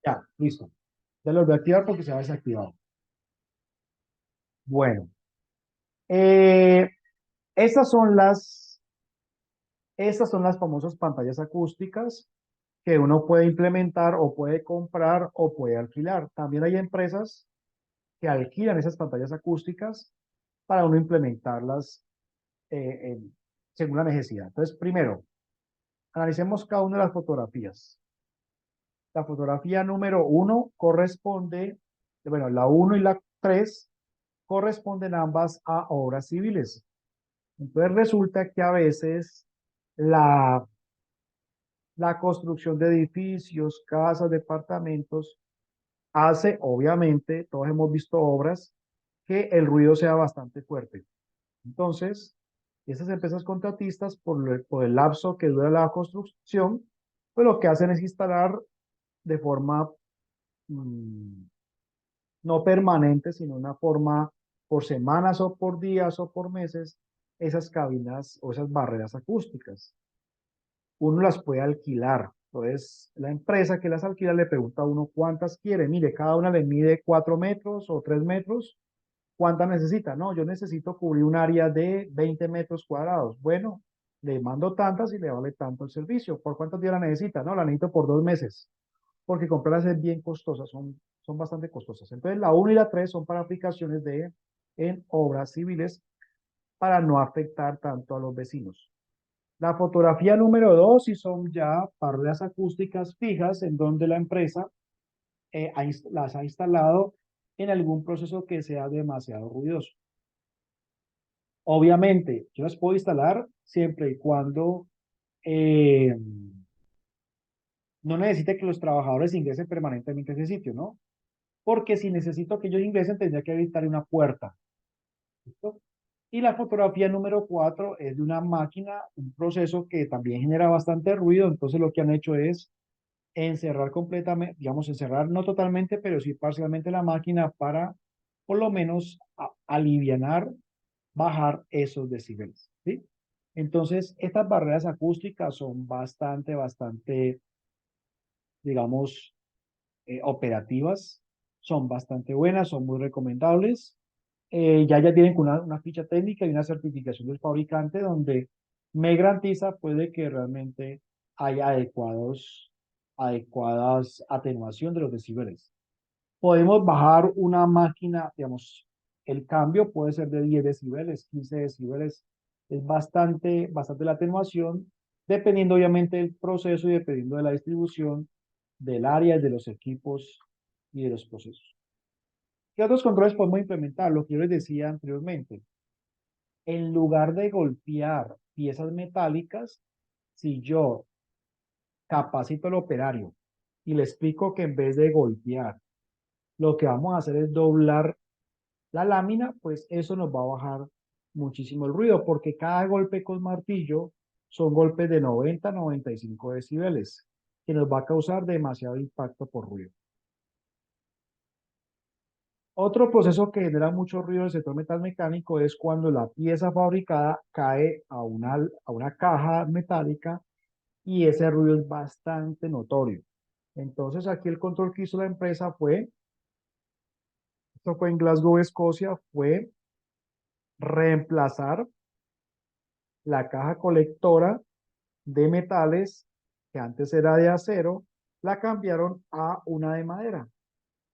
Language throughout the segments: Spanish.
Ya, listo. Ya lo voy a activar porque se ha desactivado. Bueno, eh, estas son estas son las famosas pantallas acústicas que uno puede implementar o puede comprar o puede alquilar. También hay empresas que alquilan esas pantallas acústicas para uno implementarlas según la necesidad. Entonces, primero, analicemos cada una de las fotografías. La fotografía número uno corresponde, bueno, la uno y la tres corresponden ambas a obras civiles. Entonces resulta que a veces la, la construcción de edificios, casas, departamentos, hace, obviamente, todos hemos visto obras, que el ruido sea bastante fuerte. Entonces, esas empresas contratistas, por el lapso que dura la construcción, pues lo que hacen es instalar de forma mm, no permanente, sino una forma por semanas o por días o por meses, esas cabinas o esas barreras acústicas. Uno las puede alquilar. Entonces, la empresa que las alquila le pregunta a uno cuántas quiere. Mire, cada una le mide 4 metros o 3 metros. ¿Cuántas necesita? No, yo necesito cubrir un área de 20 metros cuadrados. Bueno, le mando tantas y le vale tanto el servicio. ¿Por cuántos días la necesita? No, la necesito por 2 meses, porque comprarlas es bien costosas, son bastante costosas. Entonces, la uno y la 3 son para aplicaciones en obras civiles para no afectar tanto a los vecinos. La fotografía número 2 sí son ya parrillas acústicas fijas en donde la empresa las ha instalado en algún proceso que sea demasiado ruidoso. Obviamente, yo las puedo instalar siempre y cuando eh, no necesite que los trabajadores ingresen permanentemente a ese sitio, ¿no? Porque si necesito que ellos ingresen, tendría que habilitar una puerta. ¿Listo? Y la fotografía número 4 es de una máquina, un proceso que también genera bastante ruido. Entonces lo que han hecho es encerrar completamente, digamos, encerrar no totalmente, pero sí parcialmente la máquina para por lo menos alivianar, bajar esos decibeles. ¿Sí? Entonces, estas barreras acústicas son bastante, digamos, operativas, son bastante buenas, son muy recomendables. Ya tienen una ficha técnica y una certificación del fabricante donde me garantiza puede que realmente haya adecuadas atenuación de los decibeles. Podemos bajar una máquina, digamos, el cambio puede ser de 10 decibeles, 15 decibeles, es bastante la atenuación, dependiendo obviamente del proceso y dependiendo de la distribución del área, de los equipos y de los procesos. ¿Qué otros controles podemos implementar? Lo que yo les decía anteriormente. En lugar de golpear piezas metálicas, si yo capacito al operario y le explico que en vez de golpear, lo que vamos a hacer es doblar la lámina, pues eso nos va a bajar muchísimo el ruido, porque cada golpe con martillo son golpes de 90 a 95 decibeles, que nos va a causar demasiado impacto por ruido. Otro proceso que genera mucho ruido en el sector metal mecánico es cuando la pieza fabricada cae a una caja metálica y ese ruido es bastante notorio. Entonces aquí el control que hizo la empresa esto fue en Glasgow, Escocia, fue reemplazar la caja colectora de metales que antes era de acero, la cambiaron a una de madera.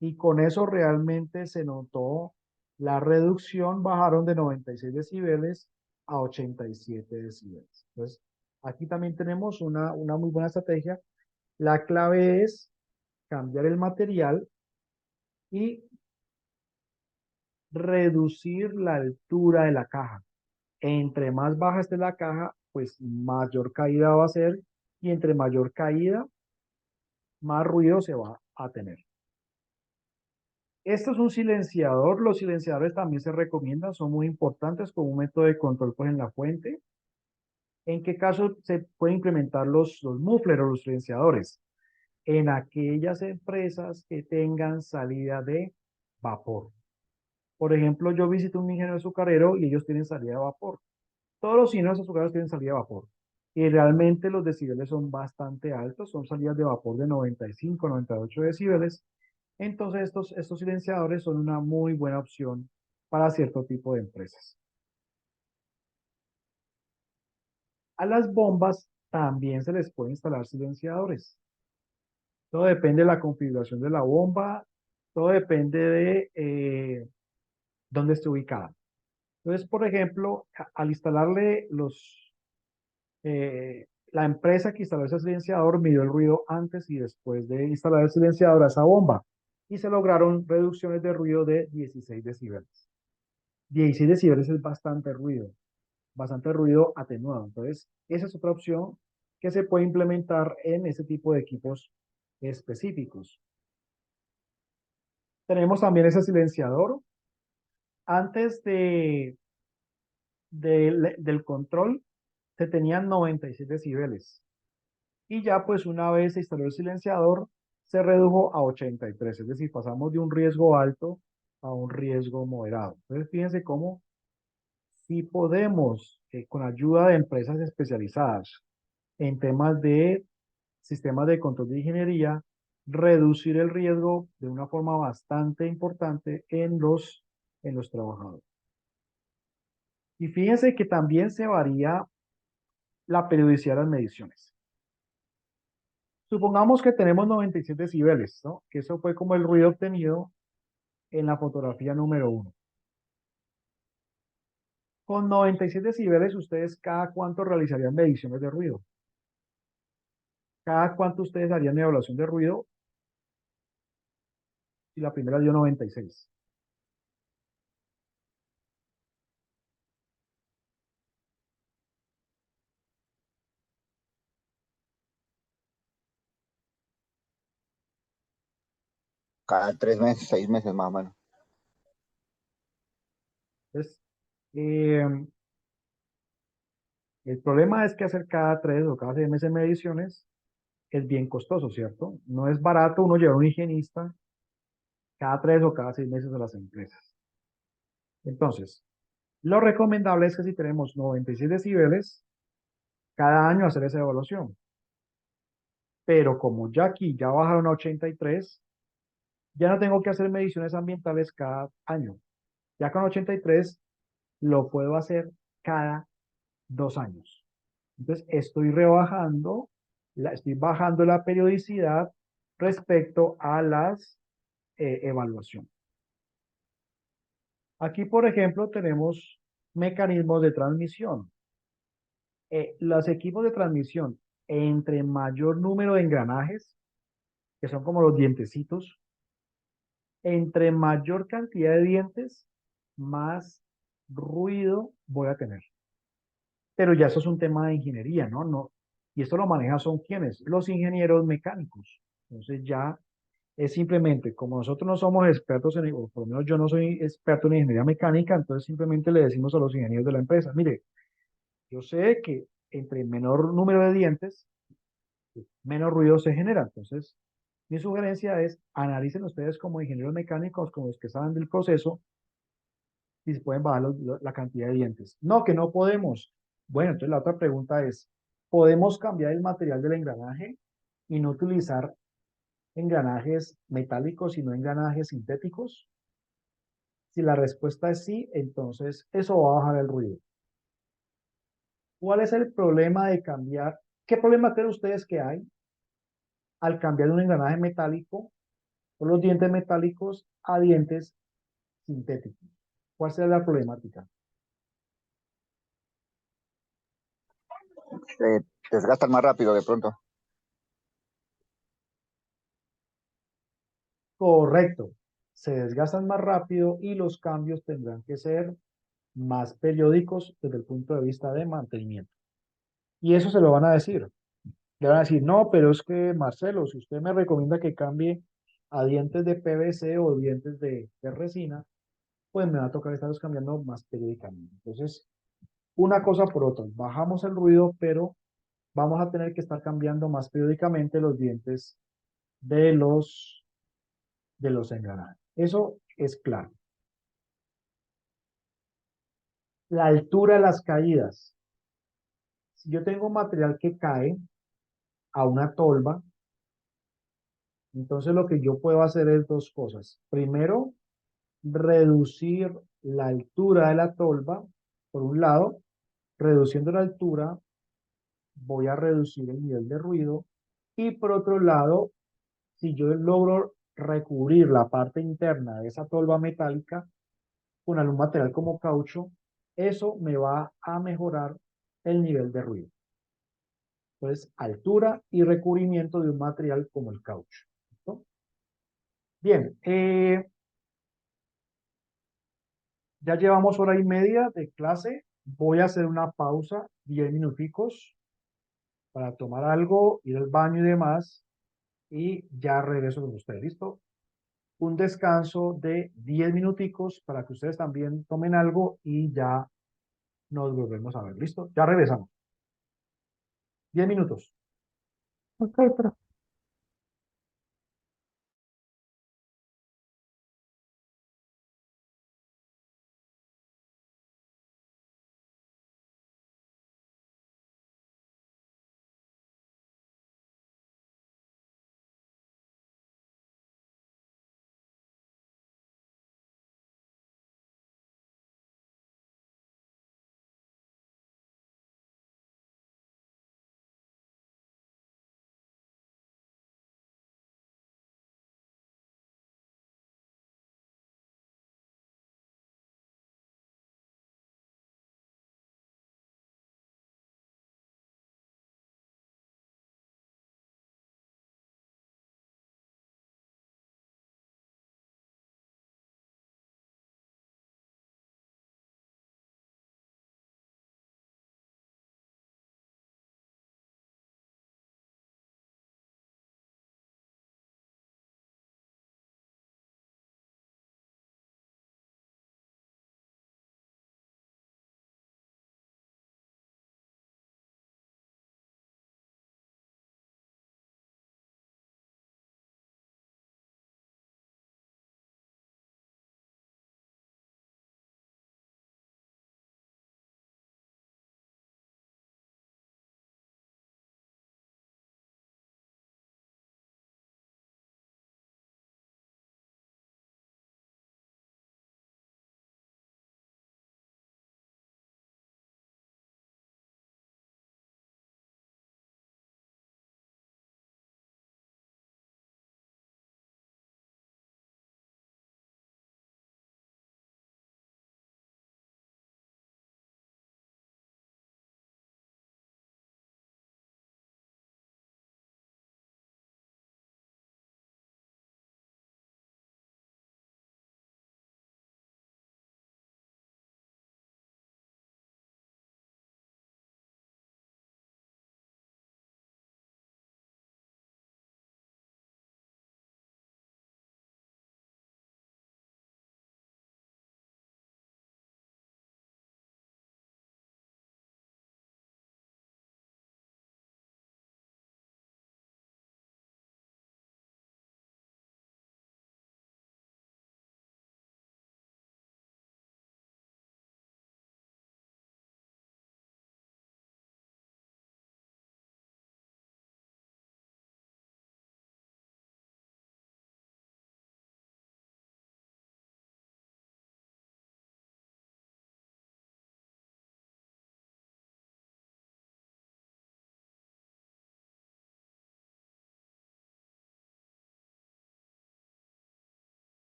Y con eso realmente se notó la reducción, bajaron de 96 decibeles a 87 decibeles. Entonces, aquí también tenemos una muy buena estrategia. La clave es cambiar el material y reducir la altura de la caja. Entre más baja esté la caja, pues mayor caída va a ser y entre mayor caída, más ruido se va a tener. Esto es un silenciador. Los silenciadores también se recomiendan, son muy importantes como un método de control pues, en la fuente. ¿En qué caso se pueden implementar los mufflers o los silenciadores? En aquellas empresas que tengan salida de vapor. Por ejemplo, yo visito un ingeniero azucarero y ellos tienen salida de vapor. Todos los ingenieros azucareros tienen salida de vapor. Y realmente los decibeles son bastante altos, son salidas de vapor de 95, 98 decibeles. Entonces estos silenciadores son una muy buena opción para cierto tipo de empresas. A las bombas también se les puede instalar silenciadores. Todo depende de la configuración de la bomba, todo depende de dónde esté ubicada. Entonces, por ejemplo, al instalarle la empresa que instaló ese silenciador midió el ruido antes y después de instalar el silenciador a esa bomba y se lograron reducciones de ruido de 16 decibeles. 16 decibeles es bastante ruido atenuado. Entonces, esa es otra opción que se puede implementar en ese tipo de equipos específicos. Tenemos también ese silenciador. Antes del control se tenían 96 decibeles. Y ya pues una vez se instaló el silenciador, se redujo a 83, es decir, pasamos de un riesgo alto a un riesgo moderado. Entonces, fíjense cómo si podemos, con ayuda de empresas especializadas en temas de sistemas de control de ingeniería, reducir el riesgo de una forma bastante importante en los trabajadores. Y fíjense que también se varía la periodicidad de las mediciones. Supongamos que tenemos 97 decibeles, ¿no? Que eso fue como el ruido obtenido en la fotografía número uno. Con 97 decibeles, ustedes cada cuánto realizarían mediciones de ruido. Cada cuánto ustedes harían evaluación de ruido si la primera dio 96. Cada 3 meses, 6 meses más o menos. Entonces, eh, el problema es que hacer cada 3 o cada 6 meses mediciones es bien costoso, ¿cierto? No es barato uno llevar a un higienista cada 3 o cada 6 meses a las empresas. Entonces, lo recomendable es que si tenemos 96 decibeles, cada año hacer esa evaluación. Pero como ya aquí ya bajaron a 83, ya no tengo que hacer mediciones ambientales cada año. Ya con 83 lo puedo hacer cada 2 años. Entonces estoy rebajando, estoy bajando la periodicidad respecto a las evaluaciones. Aquí, por ejemplo, tenemos mecanismos de transmisión. Los equipos de transmisión, entre mayor número de engranajes, que son como los dientecitos, entre mayor cantidad de dientes, más ruido voy a tener. Pero ya eso es un tema de ingeniería, ¿no? Y esto lo manejan son quienes, los ingenieros mecánicos. Entonces ya es simplemente, como nosotros no somos expertos o por lo menos yo no soy experto en ingeniería mecánica, entonces simplemente le decimos a los ingenieros de la empresa, mire, yo sé que entre menor número de dientes, menos ruido se genera. Entonces, mi sugerencia es, analicen ustedes como ingenieros mecánicos, como los que saben del proceso, si se pueden bajar la cantidad de dientes. No, que no podemos. Bueno, entonces la otra pregunta es, ¿podemos cambiar el material del engranaje y no utilizar engranajes metálicos, sino engranajes sintéticos? Si la respuesta es sí, entonces eso va a bajar el ruido. ¿Cuál es el problema de cambiar? ¿Qué problema creen ustedes que hay al cambiar un engranaje metálico o los dientes metálicos a dientes sintéticos? ¿Cuál será la problemática? Se desgastan más rápido de pronto. Correcto. Se desgastan más rápido y los cambios tendrán que ser más periódicos desde el punto de vista de mantenimiento. Y eso se lo van a decir. Le van a decir, no, pero es que Marcelo, si usted me recomienda que cambie a dientes de PVC o dientes de resina, pues me va a tocar estarlos cambiando más periódicamente. Entonces, una cosa por otra, bajamos el ruido, pero vamos a tener que estar cambiando más periódicamente los dientes de de los engranajes. Eso es claro. La altura de las caídas. Si yo tengo material que cae a una tolva, entonces lo que yo puedo hacer es dos cosas. Primero, reducir la altura de la tolva, por un lado, reduciendo la altura, voy a reducir el nivel de ruido, y por otro lado, si yo logro recubrir la parte interna de esa tolva metálica con algún material como caucho, eso me va a mejorar el nivel de ruido. Entonces, altura y recubrimiento de un material como el caucho. ¿Listo? Bien, ya llevamos hora y media de clase. Voy a hacer una pausa, 10 minuticos, para tomar algo, ir al baño y demás, y ya regreso con ustedes. ¿Listo? Un descanso de 10 minuticos para que ustedes también tomen algo y ya nos volvemos a ver. ¿Listo? Ya regresamos. 10 minutos. Ok, profe.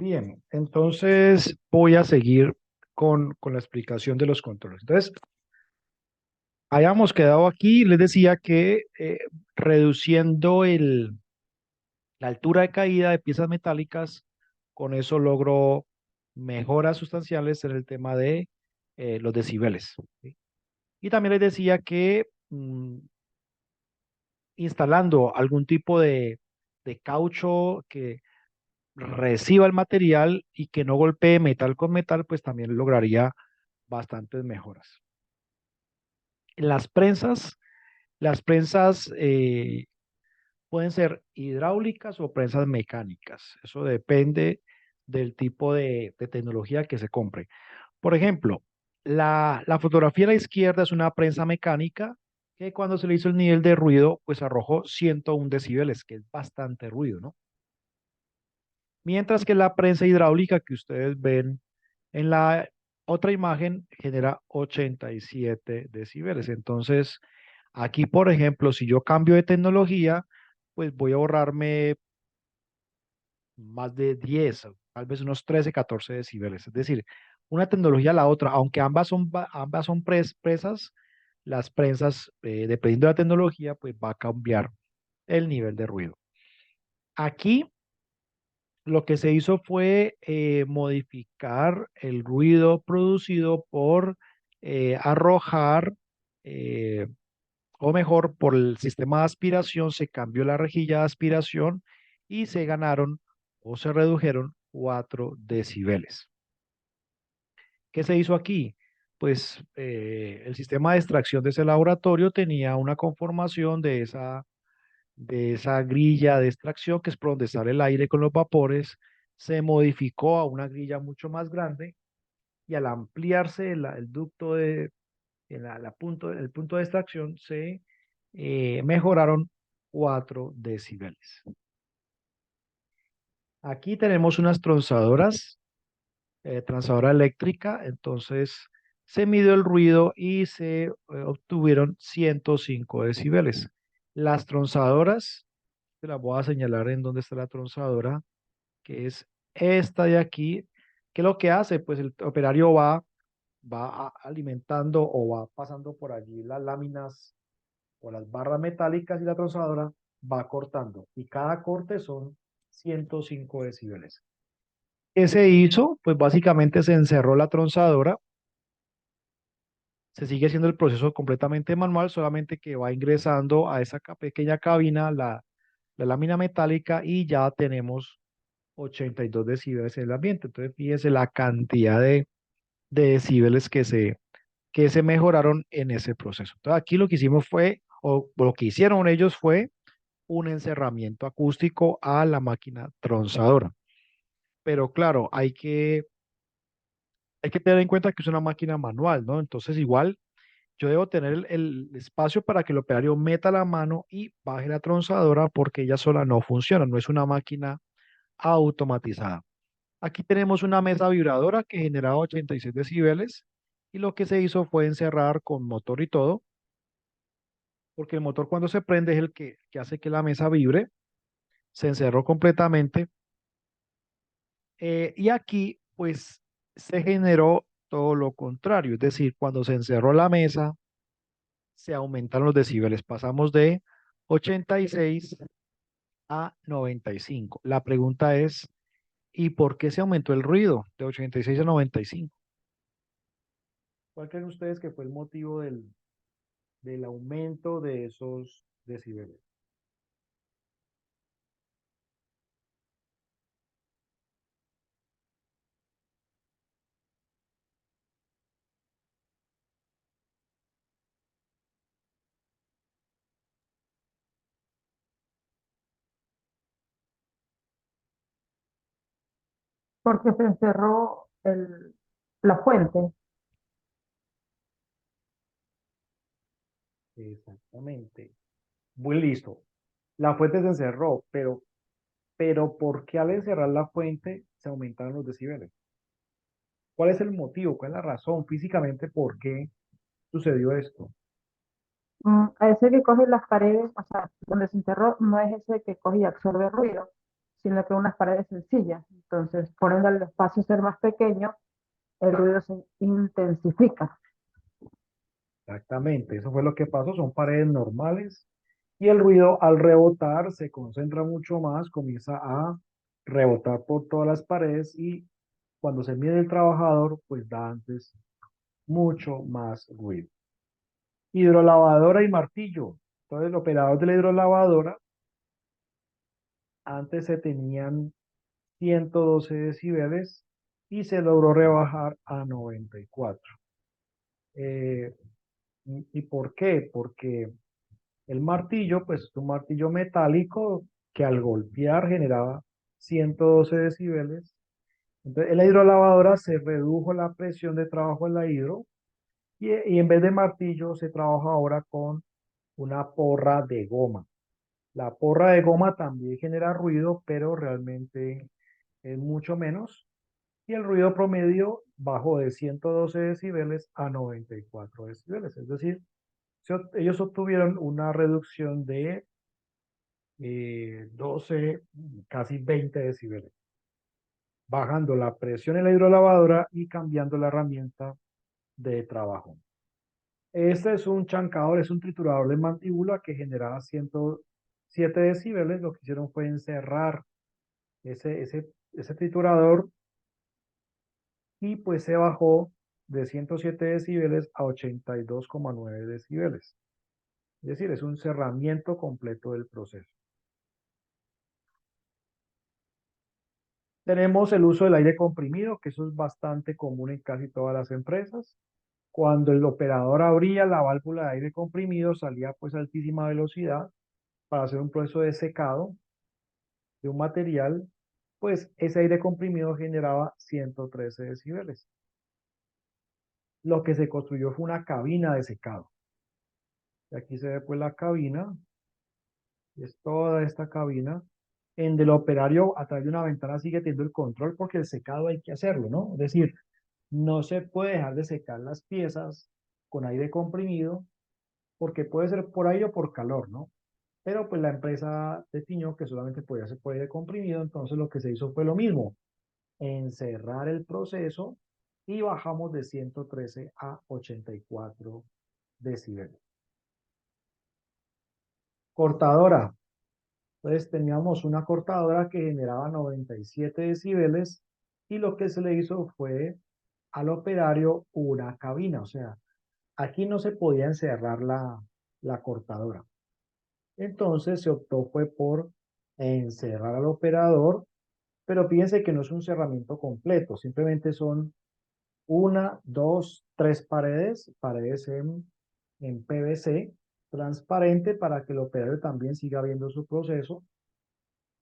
Bien, entonces voy a seguir con la explicación de los controles. Entonces, hayamos quedado aquí, les decía que reduciendo la altura de caída de piezas metálicas, con eso logro mejoras sustanciales en el tema de los decibeles. ¿Sí? Y también les decía que instalando algún tipo de caucho que reciba el material y que no golpee metal con metal, pues también lograría bastantes mejoras. Las prensas pueden ser hidráulicas o prensas mecánicas. Eso depende del tipo de tecnología que se compre. Por ejemplo, la fotografía a la izquierda es una prensa mecánica que cuando se le hizo el nivel de ruido, pues arrojó 101 decibeles, que es bastante ruido, ¿no? Mientras que la prensa hidráulica que ustedes ven en la otra imagen genera 87 decibeles. Entonces, aquí, por ejemplo, si yo cambio de tecnología, pues voy a ahorrarme más de 10, tal vez unos 13, 14 decibeles. Es decir, una tecnología a la otra, aunque ambas son presas, las prensas, dependiendo de la tecnología, pues va a cambiar el nivel de ruido. Aquí lo que se hizo fue modificar el ruido producido por arrojar, eh, o mejor, por el sistema de aspiración, se cambió la rejilla de aspiración y se ganaron o se redujeron 4 decibeles. ¿Qué se hizo aquí? Pues el sistema de extracción de ese laboratorio tenía una conformación de esa grilla de extracción, que es por donde sale el aire con los vapores, se modificó a una grilla mucho más grande y al ampliarse el ducto el punto de extracción se mejoraron 4 decibeles. Aquí tenemos unas tronzadoras, transadora eléctrica, entonces se midió el ruido y se obtuvieron 105 decibeles. Las tronzadoras, te las voy a señalar en dónde está la tronzadora, que es esta de aquí, que lo que hace, pues el operario va alimentando o va pasando por allí las láminas o las barras metálicas y la tronzadora va cortando. Y cada corte son 105 decibeles. ¿Qué se hizo? Pues básicamente se encerró la tronzadora. Se sigue haciendo el proceso completamente manual, solamente que va ingresando a esa pequeña cabina la lámina metálica y ya tenemos 82 decibeles en el ambiente. Entonces, fíjense la cantidad de decibeles que se mejoraron en ese proceso. Entonces, aquí lo que hicimos fue, o lo que hicieron ellos fue un encerramiento acústico a la máquina tronzadora. Pero claro, hay que tener en cuenta que es una máquina manual, ¿no? Entonces, igual yo debo tener el espacio para que el operario meta la mano y baje la tronzadora porque ella sola no funciona, no es una máquina automatizada. Aquí tenemos una mesa vibradora que generaba 86 decibeles y lo que se hizo fue encerrar con motor y todo, porque el motor cuando se prende es el que hace que la mesa vibre, se encerró completamente y aquí pues se generó todo lo contrario, es decir, cuando se encerró la mesa se aumentaron los decibeles, pasamos de 86 a 95. La pregunta es, ¿y por qué se aumentó el ruido de 86 a 95? ¿Cuál creen ustedes que fue el motivo del aumento de esos decibeles? Porque se encerró la fuente. Exactamente. Muy listo. La fuente se encerró, pero ¿por qué al encerrar la fuente se aumentaron los decibeles? ¿Cuál es el motivo? ¿Cuál es la razón físicamente por qué sucedió esto? A ese que coge las paredes, o sea, donde se enterró, no es ese que coge y absorbe ruido, sino que unas paredes sencillas. Entonces, por ende, al espacio ser más pequeño, el ruido se intensifica. Exactamente, eso fue lo que pasó, son paredes normales y el ruido al rebotar se concentra mucho más, comienza a rebotar por todas las paredes y cuando se mide el trabajador, pues da antes mucho más ruido. Hidrolavadora y martillo. Entonces, el operador de la hidrolavadora, antes se tenían 112 decibeles y se logró rebajar a 94. Eh, ¿Y por qué? Porque el martillo, pues es un martillo metálico que al golpear generaba 112 decibeles. Entonces, en la hidrolavadora se redujo la presión de trabajo en la hidro y en vez de martillo se trabaja ahora con una porra de goma. La porra de goma también genera ruido, pero realmente es mucho menos. Y el ruido promedio bajó de 112 decibeles a 94 decibeles. Es decir, ellos obtuvieron una reducción de 12, casi 20 decibeles, bajando la presión en la hidrolavadora y cambiando la herramienta de trabajo. Este es un chancador, es un triturador de mandíbula que generaba 107 decibeles. Lo que hicieron fue encerrar ese triturador y pues se bajó de 107 decibeles a 82,9 decibeles. Es decir, es un cerramiento completo del proceso. Tenemos el uso del aire comprimido, que eso es bastante común en casi todas las empresas. Cuando el operador abría la válvula de aire comprimido, salía pues a altísima velocidad para hacer un proceso de secado de un material, pues ese aire comprimido generaba 113 decibeles. Lo que se construyó fue una cabina de secado. Y aquí se ve pues la cabina, es toda esta cabina, en el operario a través de una ventana sigue teniendo el control porque el secado hay que hacerlo, ¿no? Es decir, no se puede dejar de secar las piezas con aire comprimido porque puede ser por aire o por calor, ¿no? Pero pues la empresa definió que solamente podía ser por aire comprimido, entonces lo que se hizo fue lo mismo, encerrar el proceso y bajamos de 113 a 84 decibeles. Cortadora. Entonces teníamos una cortadora que generaba 97 decibeles y lo que se le hizo fue al operario una cabina, o sea, aquí no se podía encerrar la cortadora. Entonces se optó fue por encerrar al operador, pero fíjense que no es un cerramiento completo, simplemente son una, dos, tres paredes en PVC transparente para que el operador también siga viendo su proceso.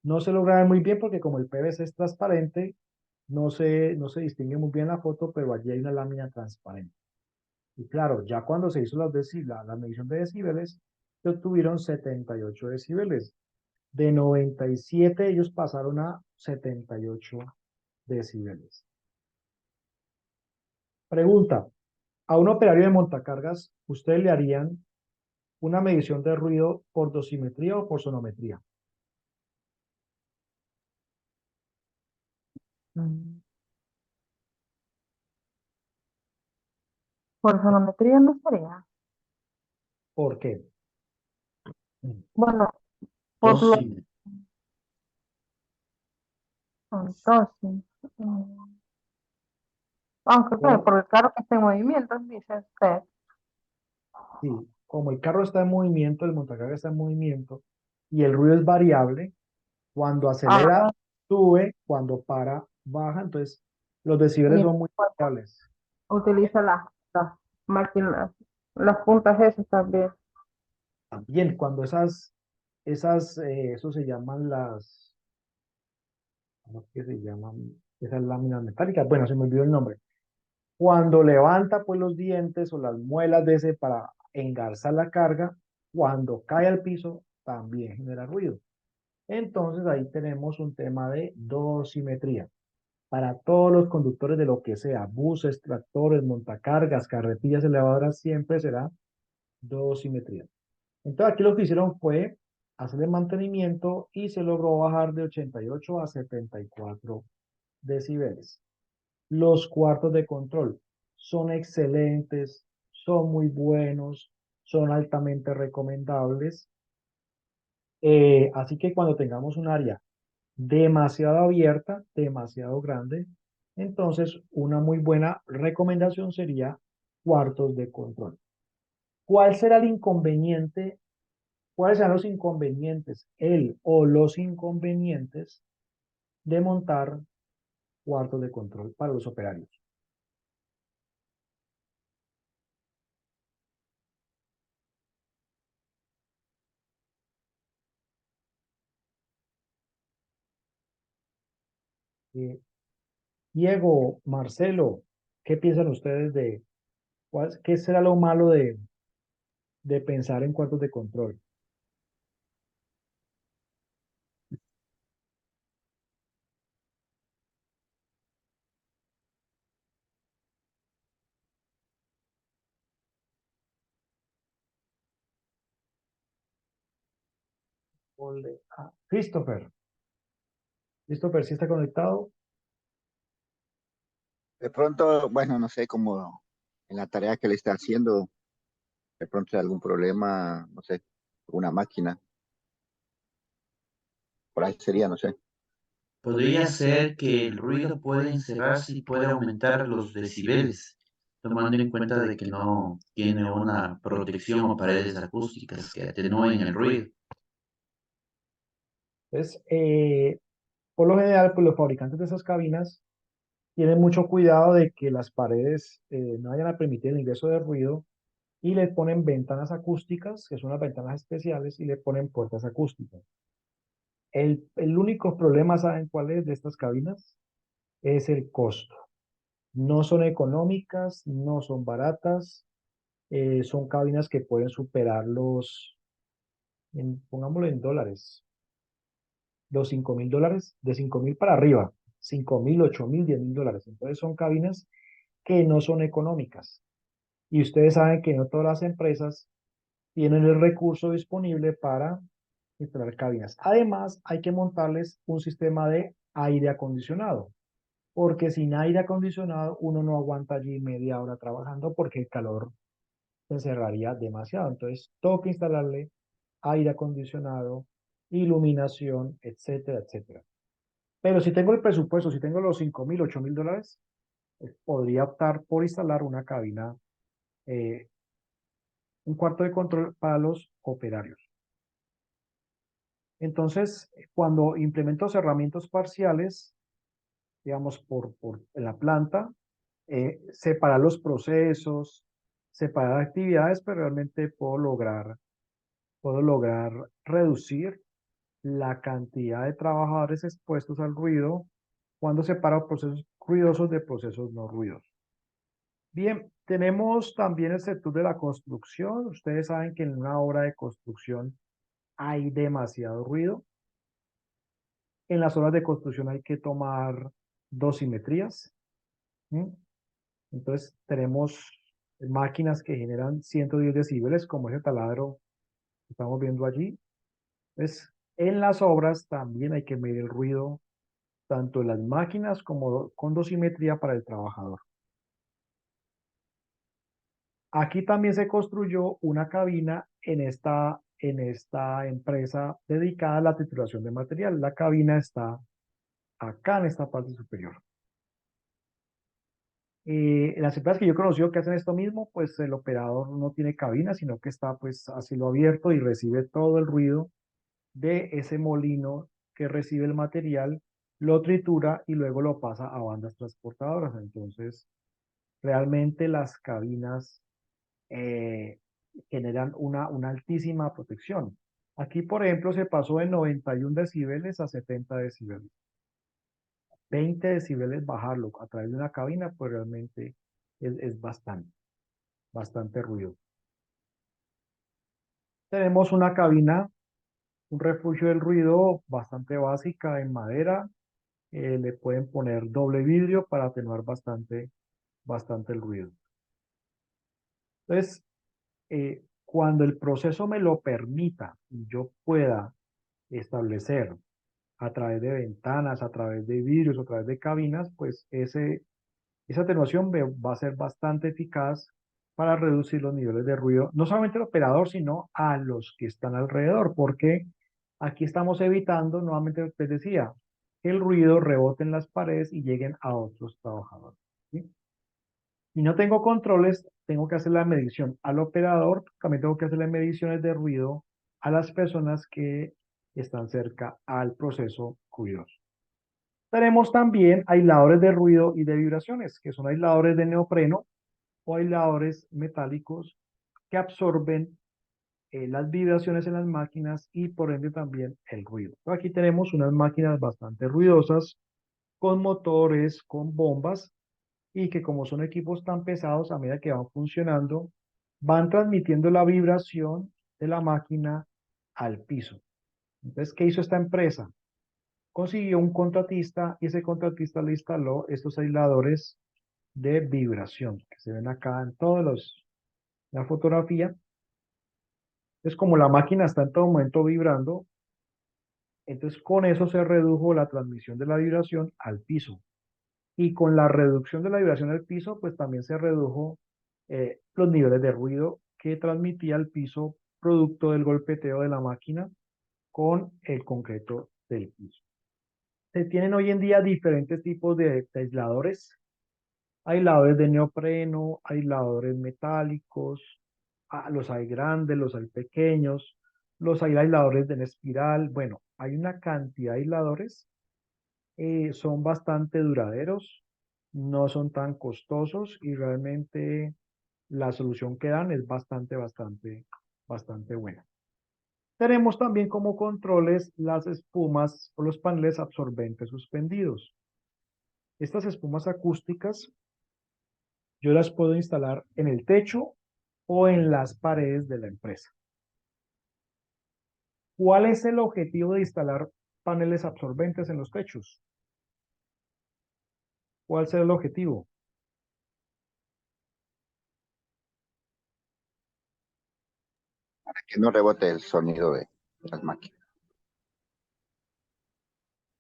No se logra ver muy bien porque como el PVC es transparente, no se distingue muy bien la foto, pero allí hay una lámina transparente. Y claro, ya cuando se hizo la medición de decibeles, se obtuvieron 78 decibeles. De 97 ellos pasaron a 78 decibeles. Pregunta, a un operario de montacargas, ¿ustedes le harían una medición de ruido por dosimetría o por sonometría? Mm. Por sonometría no sería. ¿Por qué? Bueno, Yo por lo sí. entonces, aunque claro, Bueno, por el carro que está en movimiento, dice usted. sí, como el carro está en movimiento, el montacargas está en movimiento y el ruido es variable, cuando acelera, Ah, sube, cuando para, baja, entonces los decibeles y son muy pues, variables. utiliza las máquinas, las puntas esas también. También cuando eso se llaman ¿cómo es que se llaman? Esas láminas metálicas, bueno, se me olvidó el nombre. Cuando levanta pues los dientes o las muelas de ese para engarzar la carga, cuando cae al piso también genera ruido. Entonces ahí tenemos un tema de dosimetría. Para todos los conductores de lo que sea, buses, tractores, montacargas, carretillas elevadoras, siempre será dosimetría. Entonces aquí lo que hicieron fue hacerle mantenimiento y se logró bajar de 88 a 74 decibeles. Los cuartos de control son excelentes, son muy buenos, son altamente recomendables. Así que cuando tengamos un área demasiado abierta, demasiado grande, entonces una muy buena recomendación sería cuartos de control. ¿Cuál será el inconveniente? ¿Cuáles serán los inconvenientes, el o los inconvenientes de montar cuartos de control para los operarios? Eh, Diego, Marcelo, ¿qué piensan ustedes de qué será lo malo de pensar en cuartos de control? Christopher, Christopher, ¿sí está conectado? De pronto, bueno, no sé, como en la tarea que le está haciendo, de pronto hay algún problema, no sé, una máquina, por ahí sería, no sé. Podría ser que el ruido puede encerrarse y puede aumentar los decibeles, tomando en cuenta de que no tiene una protección o paredes acústicas que atenúen el ruido. Entonces, por lo general, pues los fabricantes de esas cabinas tienen mucho cuidado de que las paredes no vayan a permitir el ingreso de ruido y le ponen ventanas acústicas, que son las ventanas especiales, y le ponen puertas acústicas. El único problema, ¿saben cuál es de estas cabinas? Es el costo. No son económicas, no son baratas, son cabinas que pueden superar pongámoslo en dólares, los $5.000, de 5.000 para arriba, 5.000, 8.000, $10.000. Entonces son cabinas que no son económicas. Y ustedes saben que no todas las empresas tienen el recurso disponible para instalar cabinas. Además, hay que montarles un sistema de aire acondicionado, porque sin aire acondicionado uno no aguanta allí media hora trabajando porque el calor se encerraría demasiado. Entonces, toca instalarle aire acondicionado, iluminación, etcétera, etcétera. Pero si tengo el presupuesto, si tengo los 5.000, $8.000, podría optar por instalar una cabina, eh, un cuarto de control para los operarios. Entonces, cuando implemento cerramientos parciales, digamos, por la planta, separar los procesos, separar actividades, pero realmente puedo lograr reducir la cantidad de trabajadores expuestos al ruido cuando separo procesos ruidosos de procesos no ruidosos. Bien, tenemos también el sector de la construcción. Ustedes saben que en una obra de construcción hay demasiado ruido. En las obras de construcción hay que tomar dosimetrías. ¿Sí? Entonces tenemos máquinas que generan 110 decibeles, como ese taladro que estamos viendo allí. Entonces, en las obras también hay que medir el ruido, tanto en las máquinas como con dosimetría para el trabajador. Aquí también se construyó una cabina en esta empresa dedicada a la trituración de material. La cabina está acá en esta parte superior. Las empresas que yo he conocido que hacen esto mismo, pues el operador no tiene cabina, sino que está pues a cielo abierto y recibe todo el ruido de ese molino que recibe el material, lo tritura y luego lo pasa a bandas transportadoras. Entonces, realmente las cabinas eh, generan una altísima protección. Aquí, por ejemplo, se pasó de 91 decibeles a 70 decibeles. 20 decibeles bajarlo a través de una cabina, pues realmente es bastante ruido. Tenemos una cabina, un refugio del ruido bastante básica en madera. Le pueden poner doble vidrio para atenuar bastante el ruido. Entonces, cuando el proceso me lo permita y yo pueda establecer a través de ventanas, a través de vidrios, a través de cabinas, pues esa atenuación va a ser bastante eficaz para reducir los niveles de ruido, no solamente al operador, sino a los que están alrededor, porque aquí estamos evitando, nuevamente les decía, que el ruido rebote en las paredes y lleguen a otros trabajadores. ¿Sí? Si no tengo controles, tengo que hacer la medición al operador, también tengo que hacerle mediciones de ruido a las personas que están cerca al proceso ruidoso. Tenemos también aisladores de ruido y de vibraciones, que son aisladores de neopreno o aisladores metálicos que absorben las vibraciones en las máquinas y por ende también el ruido. Aquí tenemos unas máquinas bastante ruidosas con motores, con bombas y que como son equipos tan pesados, a medida que van funcionando, van transmitiendo la vibración de la máquina al piso. Entonces, ¿qué hizo esta empresa? Consiguió un contratista y ese contratista le instaló estos aisladores de vibración que se ven acá en todos la fotografía. Es como la máquina está en todo momento vibrando, entonces con eso se redujo la transmisión de la vibración al piso. Y con la reducción de la vibración al piso, pues también se redujo los niveles de ruido que transmitía el piso producto del golpeteo de la máquina con el concreto del piso. Se tienen hoy en día diferentes tipos de aisladores. Aisladores de neopreno, aisladores metálicos, los hay grandes, los hay pequeños, los hay aisladores de en espiral. Bueno, hay una cantidad de aisladores, son bastante duraderos, no son tan costosos y realmente la solución que dan es bastante buena. Tenemos también como controles las espumas o los paneles absorbentes suspendidos. Estas espumas acústicas yo las puedo instalar en el techo o en las paredes de la empresa. ¿Cuál es el objetivo de instalar paneles absorbentes en los techos? ¿Cuál será el objetivo? Que no rebote el sonido de las máquinas.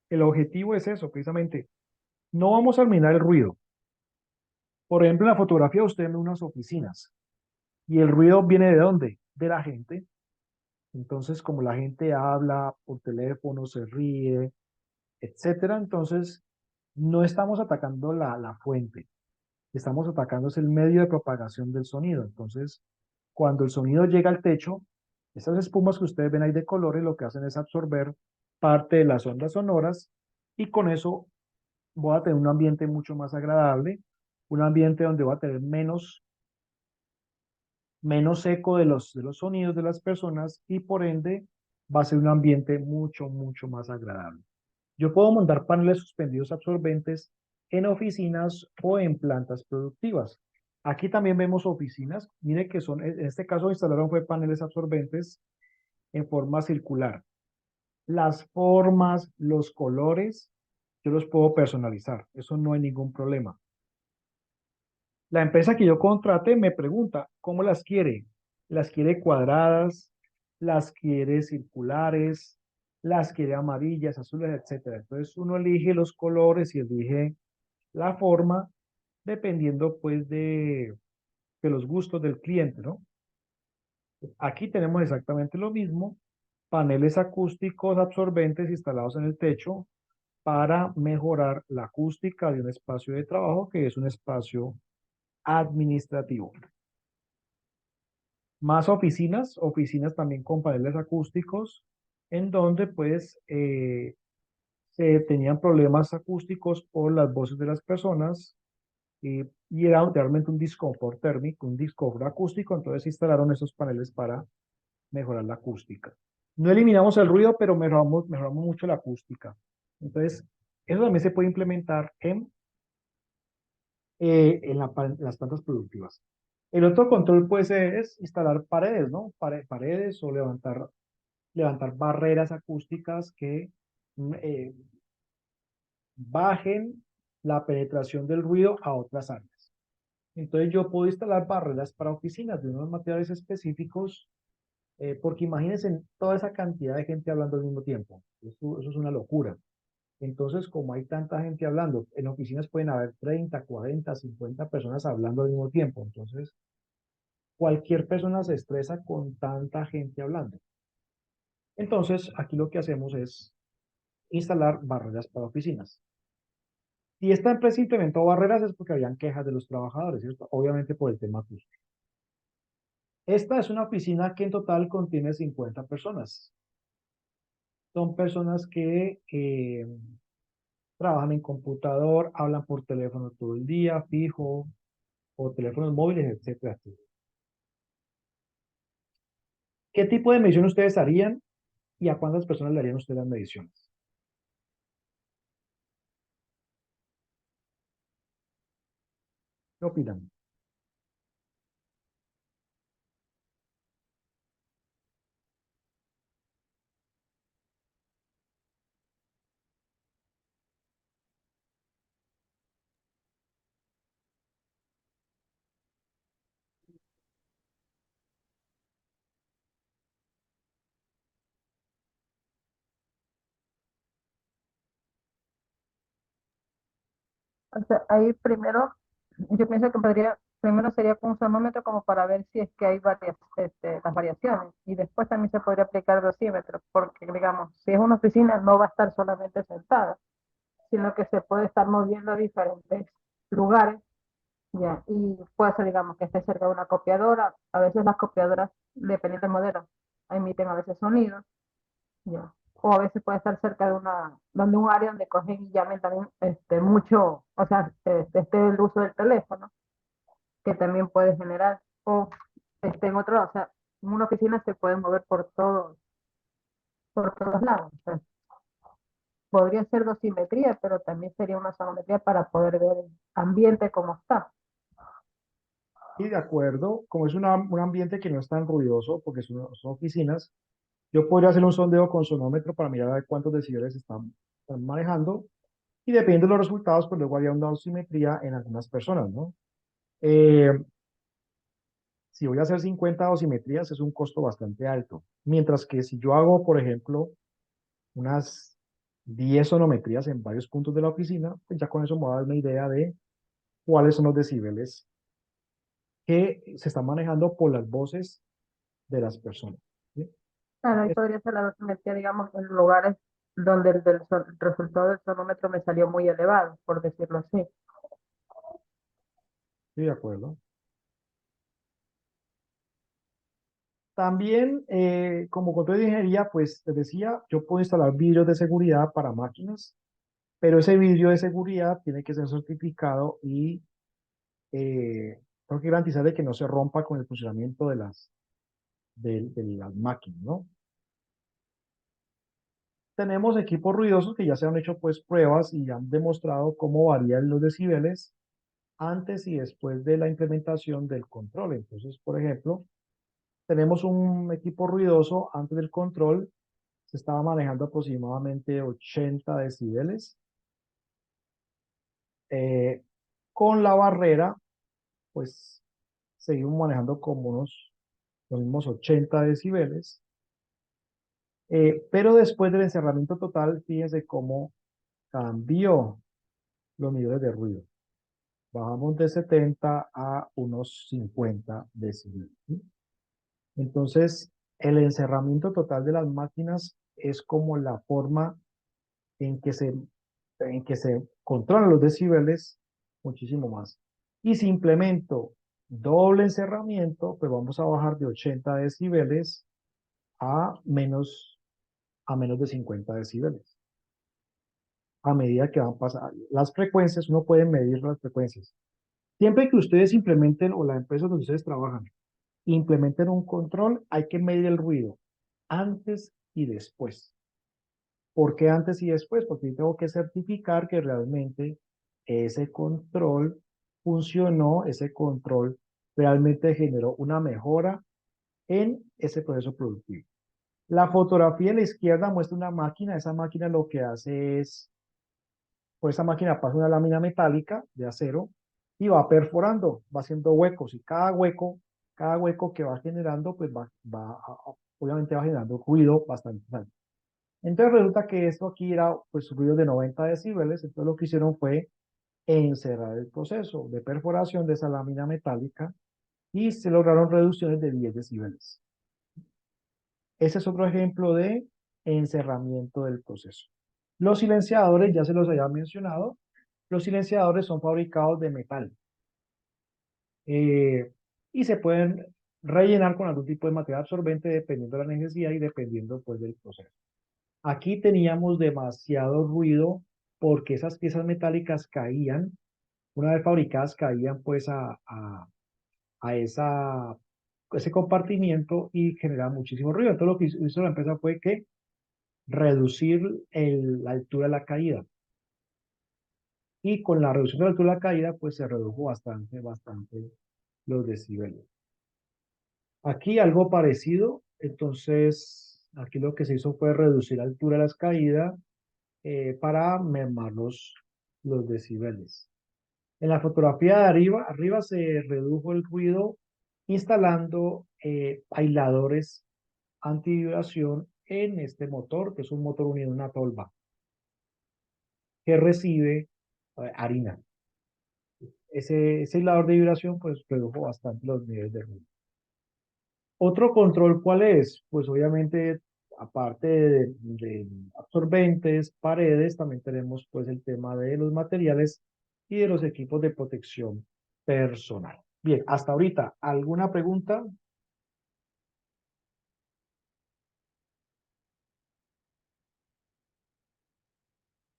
El objetivo es eso, precisamente. No vamos a eliminar el ruido. Por ejemplo, en la fotografía usted ve unas oficinas. ¿Y el ruido viene de dónde? De la gente. Entonces, como la gente habla por teléfono, se ríe, etcétera, entonces no estamos atacando la fuente. Estamos atacando es el medio de propagación del sonido. Entonces, cuando el sonido llega al techo, esas espumas que ustedes ven ahí de colores lo que hacen es absorber parte de las ondas sonoras y con eso voy a tener un ambiente mucho más agradable, un ambiente donde voy a tener menos eco de los sonidos de las personas y por ende va a ser un ambiente mucho más agradable. Yo puedo montar paneles suspendidos absorbentes en oficinas o en plantas productivas. Aquí también vemos oficinas. Mire que son, en este caso instalaron fue paneles absorbentes en forma circular. Las formas, los colores, yo los puedo personalizar. Eso no hay ningún problema. La empresa que yo contrate me pregunta, ¿cómo las quiere? ¿Las quiere cuadradas? ¿Las quiere circulares? ¿Las quiere amarillas, azules, etcétera? Entonces uno elige los colores y elige la forma dependiendo pues de los gustos del cliente, ¿no? Aquí tenemos exactamente lo mismo, paneles acústicos absorbentes instalados en el techo para mejorar la acústica de un espacio de trabajo que es un espacio administrativo. Más oficinas también con paneles acústicos, en donde pues se tenían problemas acústicos por las voces de las personas y era realmente un disconfort térmico, un disconfort acústico, entonces se instalaron esos paneles para mejorar la acústica. No eliminamos el ruido, pero mejoramos mucho la acústica. Entonces, eso también se puede implementar en las plantas productivas. El otro control puede ser es instalar paredes, ¿no? Paredes o levantar barreras acústicas que bajen la penetración del ruido a otras áreas. Entonces yo puedo instalar barreras para oficinas de unos materiales específicos, porque imagínense toda esa cantidad de gente hablando al mismo tiempo. Eso es una locura. Entonces, como hay tanta gente hablando, en oficinas pueden haber 30, 40, 50 personas hablando al mismo tiempo. Entonces, cualquier persona se estresa con tanta gente hablando. Entonces, aquí lo que hacemos es instalar barreras para oficinas. Si esta empresa implementó barreras es porque habían quejas de los trabajadores, ¿cierto? Obviamente por el tema acústico. Esta es una oficina que en total contiene 50 personas. Son personas que trabajan en computador, hablan por teléfono todo el día, fijo, o teléfonos móviles, etcétera, etcétera. ¿Qué tipo de medición ustedes harían y a cuántas personas le harían ustedes las mediciones? ¿Qué opinan? O sea, ahí primero, yo pienso que primero sería con un sonómetro como para ver si es que hay las variaciones. Y después también se podría aplicar dosímetro, porque digamos, si es una oficina no va a estar solamente sentada, sino que se puede estar moviendo a diferentes lugares, ya, y puede ser, digamos, que esté cerca de una copiadora. A veces las copiadoras, dependiendo del modelo, emiten a veces sonidos, ya. O a veces puede estar cerca de donde un área donde cogen y llamen también mucho, o sea, el uso del teléfono, que también puede generar, o en otro lado, o sea, en una oficina se puede mover por todos lados. O sea, podría ser dosimetría, pero también sería una sonometría para poder ver el ambiente como está. Y de acuerdo, como es un ambiente que no es tan ruidoso, porque son oficinas, yo podría hacer un sondeo con sonómetro para mirar a ver cuántos decibeles están manejando, y dependiendo de los resultados, pues luego haría una dosimetría en algunas personas, ¿no? Eh, si voy a hacer 50 dosimetrías es un costo bastante alto, mientras que si yo hago, por ejemplo, unas 10 sonometrías en varios puntos de la oficina, pues ya con eso me va a dar una idea de cuáles son los decibeles que se están manejando por las voces de las personas, ¿sí? Claro, ahí podría ser la dosimetría, digamos, en lugares donde el resultado del sonómetro me salió muy elevado, por decirlo así. Estoy de acuerdo. También, como control de ingeniería, pues les decía, yo puedo instalar vidrios de seguridad para máquinas, pero ese vidrio de seguridad tiene que ser certificado y tengo que garantizar de que no se rompa con el funcionamiento de las máquinas, ¿no? Tenemos equipos ruidosos que ya se han hecho pues pruebas y han demostrado cómo varían los decibeles antes y después de la implementación del control. Entonces, por ejemplo, tenemos un equipo ruidoso antes del control, se estaba manejando aproximadamente 80 decibeles. Eh, con la barrera, pues seguimos manejando como los mismos 80 decibeles. Pero después del encerramiento total, fíjense cómo cambió los niveles de ruido. Bajamos de 70 a unos 50 decibeles, ¿sí? Entonces, el encerramiento total de las máquinas es como la forma en que se controlan los decibeles muchísimo más. Y si implemento doble encerramiento, pues vamos a bajar de 80 decibeles a menos de 50 decibeles. A medida que van pasando las frecuencias, uno puede medir las frecuencias. Siempre que ustedes implementen, o la empresa donde ustedes trabajan, implementen un control, hay que medir el ruido antes y después. ¿Por qué antes y después? Porque yo tengo que certificar que realmente ese control funcionó, ese control realmente generó una mejora en ese proceso productivo. La fotografía a la izquierda muestra una máquina. Esa máquina lo que hace es, pues esa máquina pasa una lámina metálica de acero y va perforando, va haciendo huecos y cada hueco que va generando, pues obviamente va generando ruido bastante alto. Entonces resulta que esto aquí era pues ruido de 90 decibeles, entonces lo que hicieron fue encerrar el proceso de perforación de esa lámina metálica y se lograron reducciones de 10 decibeles. Ese es otro ejemplo de encerramiento del proceso. Los silenciadores, ya se los había mencionado, los silenciadores son fabricados de metal y se pueden rellenar con algún tipo de material absorbente dependiendo de la necesidad y dependiendo pues del proceso. Aquí teníamos demasiado ruido porque esas piezas metálicas caían, una vez fabricadas, caían pues a ese compartimiento y generaba muchísimo ruido. Entonces lo que hizo la empresa fue que reducir la altura de la caída. Y con la reducción de la altura de la caída, pues se redujo bastante los decibeles. Aquí algo parecido, entonces aquí lo que se hizo fue reducir la altura de las caídas para mermar los decibeles. En la fotografía de arriba se redujo el ruido instalando aisladores antivibración en este motor, que es un motor unido a una tolva, que recibe harina. Ese aislador de vibración pues redujo bastante los niveles de ruido. Otro control, ¿cuál es? Pues obviamente, aparte de absorbentes, paredes, también tenemos pues el tema de los materiales y de los equipos de protección personal. Bien, hasta ahorita, ¿alguna pregunta?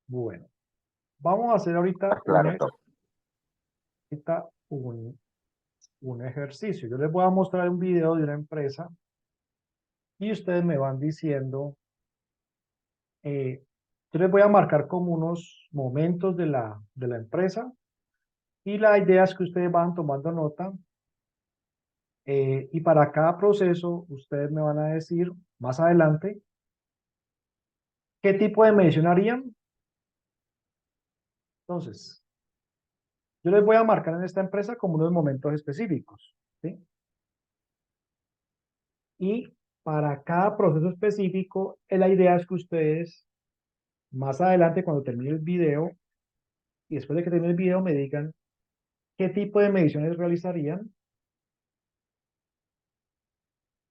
Bueno, vamos a hacer ahorita Claro, todo. un ejercicio. Yo les voy a mostrar un video de una empresa y ustedes me van diciendo, yo les voy a marcar como unos momentos de la empresa y la idea es que ustedes van tomando nota y para cada proceso ustedes me van a decir más adelante qué tipo de medición harían. Entonces, yo les voy a marcar en esta empresa como unos momentos específicos, ¿sí? Y para cada proceso específico, la idea es que ustedes más adelante cuando termine el video y después de que termine el video me digan qué tipo de mediciones realizarían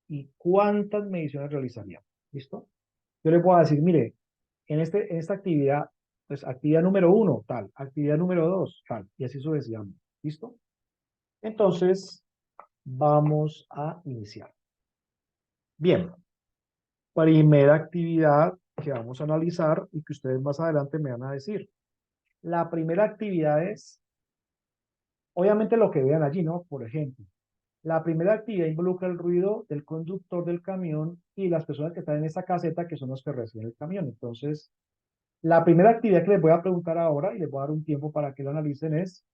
y cuántas mediciones realizarían. ¿Listo? Yo les voy a decir, mire, en esta actividad, pues actividad número 1, tal, actividad número 2, tal, y así sucesivamente. ¿Listo? Entonces, vamos a iniciar. Bien, primera actividad que vamos a analizar y que ustedes más adelante me van a decir. La primera actividad es, obviamente lo que vean allí, ¿no? Por ejemplo, la primera actividad involucra el ruido del conductor del camión y las personas que están en esta caseta que son los que reciben el camión. Entonces, la primera actividad que les voy a preguntar ahora y les voy a dar un tiempo para que lo analicen es,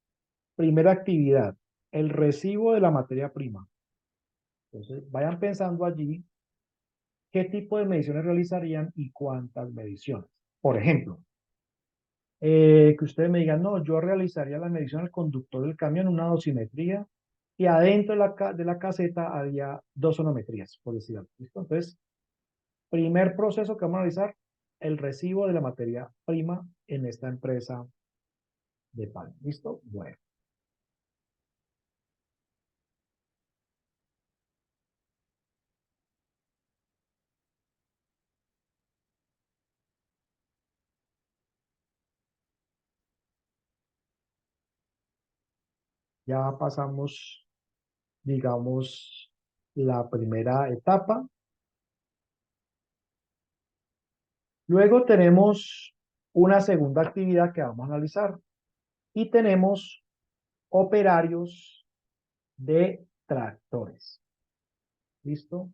primera actividad, el recibo de la materia prima. Entonces, vayan pensando allí qué tipo de mediciones realizarían y cuántas mediciones. Por ejemplo, que ustedes me digan, no, yo realizaría la medición del conductor del camión, una dosimetría, y adentro de la caseta había dos sonometrías, por decir algo. ¿Listo? Entonces, primer proceso que vamos a analizar, el recibo de la materia prima en esta empresa de pan. ¿Listo? Bueno. Ya pasamos, digamos, la primera etapa. Luego tenemos una segunda actividad que vamos a analizar y tenemos operarios de tractores. ¿Listo?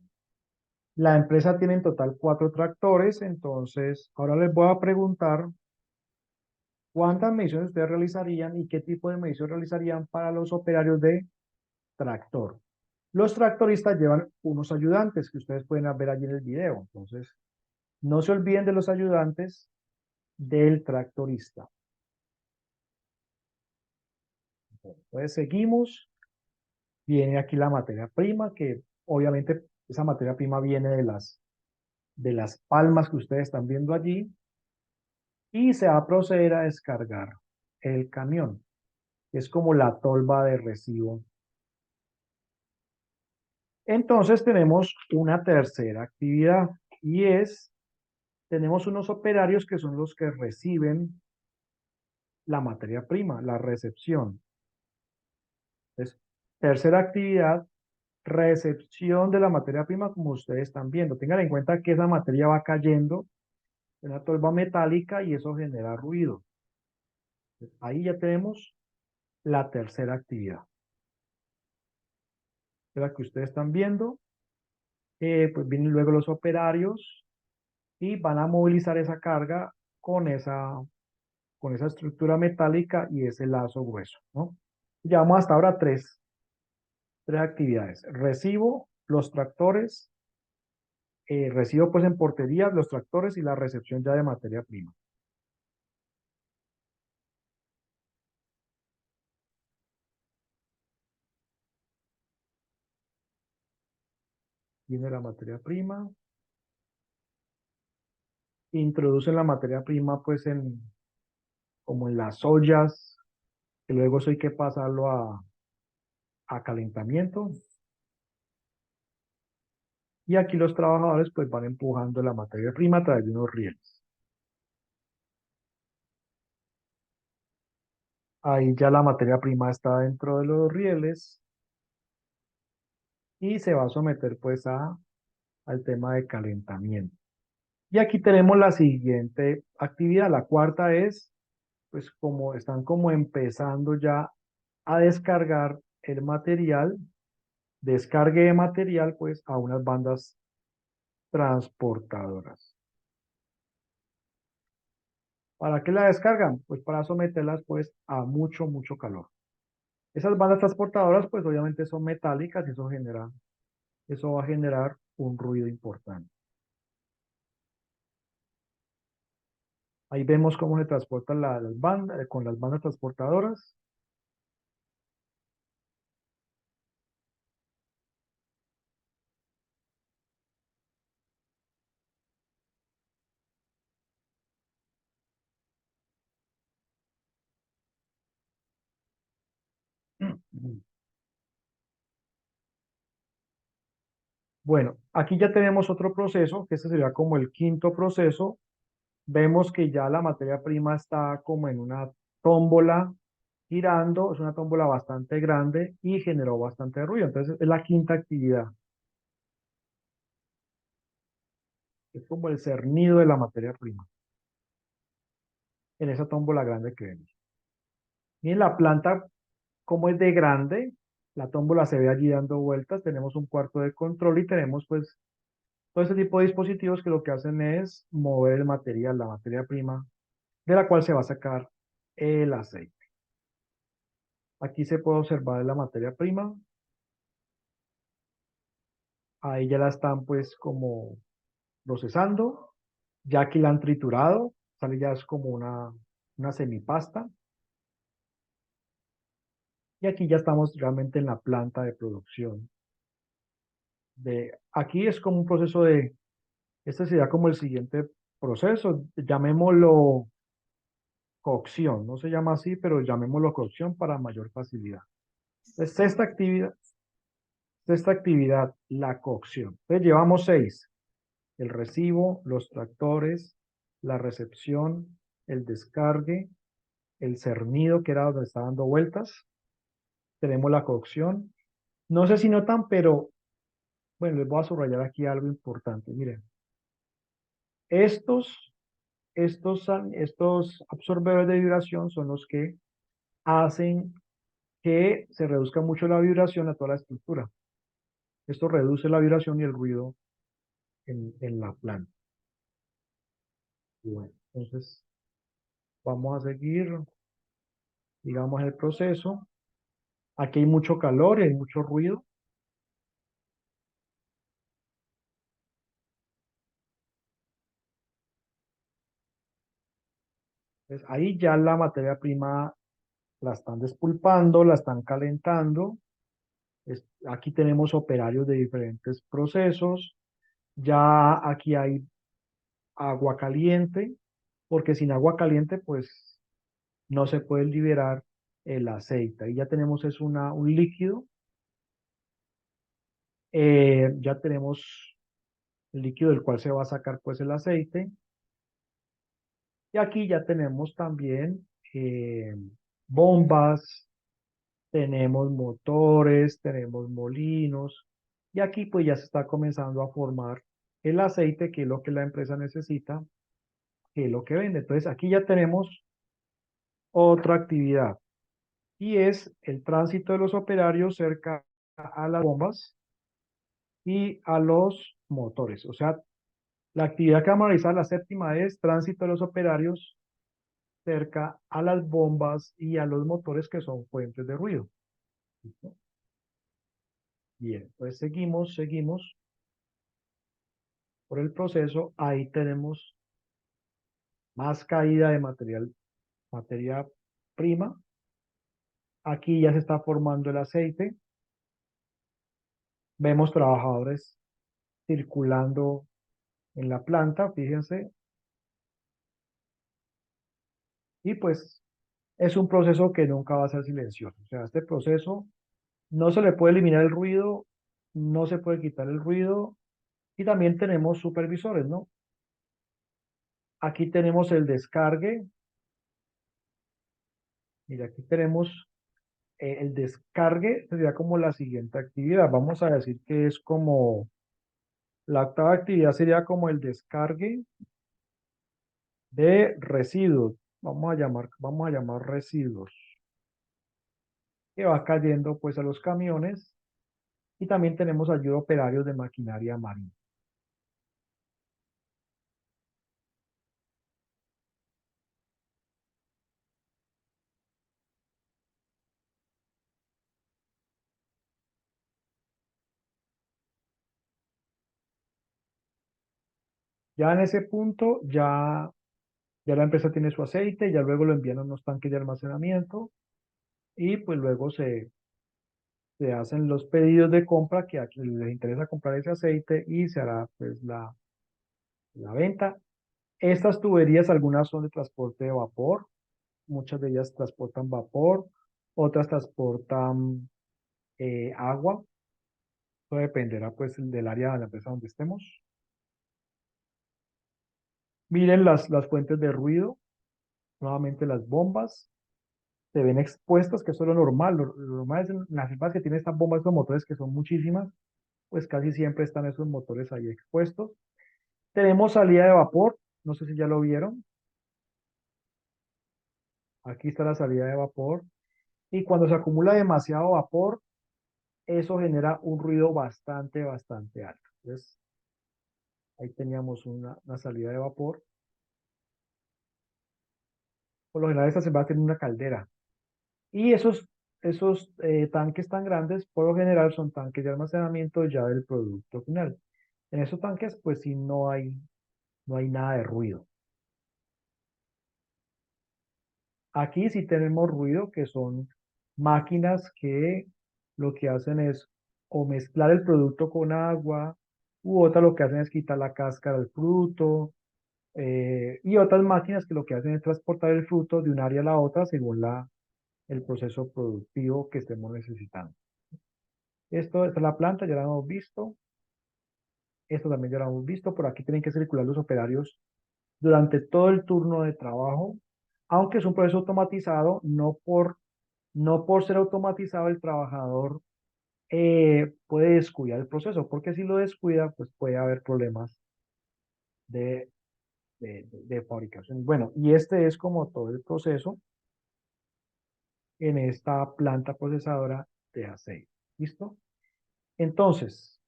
La empresa tiene en total 4 tractores, entonces ahora les voy a preguntar cuántas mediciones ustedes realizarían y qué tipo de medición realizarían para los operarios de tractor. Los tractoristas llevan unos ayudantes que ustedes pueden ver allí en el video, entonces no se olviden de los ayudantes del tractorista. Entonces seguimos, viene aquí la materia prima, que obviamente esa materia prima viene de las palmas que ustedes están viendo allí, y se va a proceder a descargar el camión, que es como la tolva de recibo. Entonces tenemos una tercera actividad, y es, tenemos unos operarios que son los que reciben la materia prima, la recepción. Entonces, tercera actividad, recepción de la materia prima, como ustedes están viendo. Tengan en cuenta que esa materia va cayendo en una tolva metálica y eso genera ruido. Entonces, ahí ya tenemos la tercera actividad. La que ustedes están viendo, pues vienen luego los operarios y van a movilizar esa carga con con esa estructura metálica y ese lazo grueso, ¿no? Llevamos hasta ahora tres actividades. Recibo, los tractores, recibo pues en porterías, los tractores y la recepción ya de materia prima. Viene la materia prima, introducen la materia prima pues como en las ollas, que luego eso hay que pasarlo a calentamiento. Y aquí los trabajadores pues van empujando la materia prima a través de unos rieles. Ahí ya la materia prima está dentro de los rieles y se va a someter pues al tema de calentamiento. Y aquí tenemos la siguiente actividad. La cuarta es, pues como están como empezando ya a descargar el material, descargue de material pues a unas bandas transportadoras. ¿Para qué la descargan? Pues para someterlas pues a mucho calor. Esas bandas transportadoras pues obviamente son metálicas y eso va a generar un ruido importante. Ahí vemos cómo se transportan las bandas, con las bandas transportadoras. Bueno, aquí ya tenemos otro proceso, que este sería como el quinto proceso. Vemos que ya la materia prima está como en una tómbola girando, es una tómbola bastante grande y generó bastante ruido. Entonces es la quinta actividad. Es como el cernido de la materia prima en esa tómbola grande que vemos. Y en la planta, como es de grande, la tómbola se ve allí dando vueltas, tenemos un cuarto de control y tenemos pues todo este tipo de dispositivos que lo que hacen es mover el material, la materia prima, de la cual se va a sacar el aceite. Aquí se puede observar la materia prima. Ahí ya la están pues como procesando. Ya aquí la han triturado. Sale ya es como una semipasta. Y aquí ya estamos realmente en la planta de producción. Aquí es como un proceso este sería como el siguiente proceso. Llamémoslo cocción. No se llama así, pero llamémoslo cocción para mayor facilidad. Entonces, sexta actividad, la cocción. Entonces llevamos 6. El recibo, los tractores, la recepción, el descargue, el cernido, que era donde está dando vueltas. Tenemos la cocción. No sé si notan, pero bueno, les voy a subrayar aquí algo importante. Miren, estos, estos absorbedores de vibración son los que hacen que se reduzca mucho la vibración a toda la estructura. Esto reduce la vibración y el ruido en la planta. Y bueno, entonces vamos a seguir, digamos, el proceso. Aquí hay mucho calor y hay mucho ruido. Entonces, ahí ya la materia prima la están despulpando, la están calentando. Aquí tenemos operarios de diferentes procesos. Ya aquí hay agua caliente, porque sin agua caliente, pues no se puede liberar el aceite. Ahí ya tenemos es un líquido. Ya tenemos el líquido del cual se va a sacar pues el aceite. Y aquí ya tenemos también bombas, tenemos motores, tenemos molinos. Y aquí pues ya se está comenzando a formar el aceite, que es lo que la empresa necesita, que es lo que vende. Entonces aquí ya tenemos otra actividad y es el tránsito de los operarios cerca a las bombas y a los motores. O sea, la actividad que vamos a realizar, la séptima, es tránsito de los operarios cerca a las bombas y a los motores que son fuentes de ruido. ¿Listo? Bien, pues seguimos por el proceso. Ahí tenemos más caída de materia prima. Aquí ya se está formando el aceite. Vemos trabajadores circulando en la planta, fíjense. Y pues es un proceso que nunca va a ser silencioso. O sea, este proceso no se le puede eliminar el ruido, no se puede quitar el ruido. Y también tenemos supervisores, ¿no? Aquí tenemos el descargue. Mira, aquí tenemos el descargue, sería como la siguiente actividad. Vamos a decir que es como, la octava actividad sería como el descargue de residuos. Vamos a llamar residuos, que va cayendo pues a los camiones. Y también tenemos ayuda a operarios de maquinaria marina. Ya en ese punto, ya la empresa tiene su aceite, ya luego lo envían a unos tanques de almacenamiento y pues luego se hacen los pedidos de compra que a quien les interesa comprar ese aceite y se hará pues la venta. Estas tuberías, algunas son de transporte de vapor, muchas de ellas transportan vapor, otras transportan agua. Eso dependerá pues del área de la empresa donde estemos. Miren las fuentes de ruido, nuevamente las bombas se ven expuestas, que eso es lo normal. Lo normal es en las empresas que tienen estas bombas, estos motores que son muchísimas, pues casi siempre están esos motores ahí expuestos. Tenemos salida de vapor, no sé si ya lo vieron. Aquí está la salida de vapor. Y cuando se acumula demasiado vapor, eso genera un ruido bastante alto. Entonces, ahí teníamos una salida de vapor. Por lo general, esta se va a tener una caldera. Y esos tanques tan grandes, por lo general, son tanques de almacenamiento ya del producto final. En esos tanques, pues sí, no hay nada de ruido. Aquí sí tenemos ruido, que son máquinas que lo que hacen es o mezclar el producto con agua, u otras lo que hacen es quitar la cáscara del fruto, y otras máquinas que lo que hacen es transportar el fruto de un área a la otra según el proceso productivo que estemos necesitando. Esta es la planta, ya la hemos visto. Esto también ya lo hemos visto. Por aquí tienen que circular los operarios durante todo el turno de trabajo, aunque es un proceso automatizado, no por ser automatizado el trabajador puede descuidar el proceso, porque si lo descuida, pues puede haber problemas de, de fabricación. Bueno, y este es como todo el proceso en esta planta procesadora de aceite. ¿Listo? Entonces,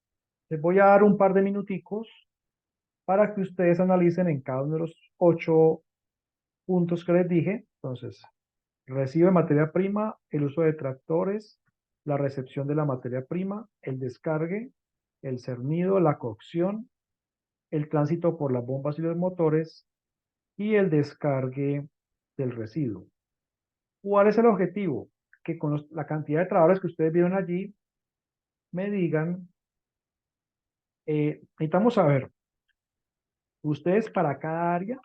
les voy a dar un par de minuticos para que ustedes analicen en cada uno de los 8 puntos que les dije. Entonces, recibe materia prima, el uso de tractores, la recepción de la materia prima, el descargue, el cernido, la cocción, el tránsito por las bombas y los motores y el descargue del residuo. ¿Cuál es el objetivo? Que con la cantidad de trabajadores que ustedes vieron allí, me digan, necesitamos saber, ustedes para cada área,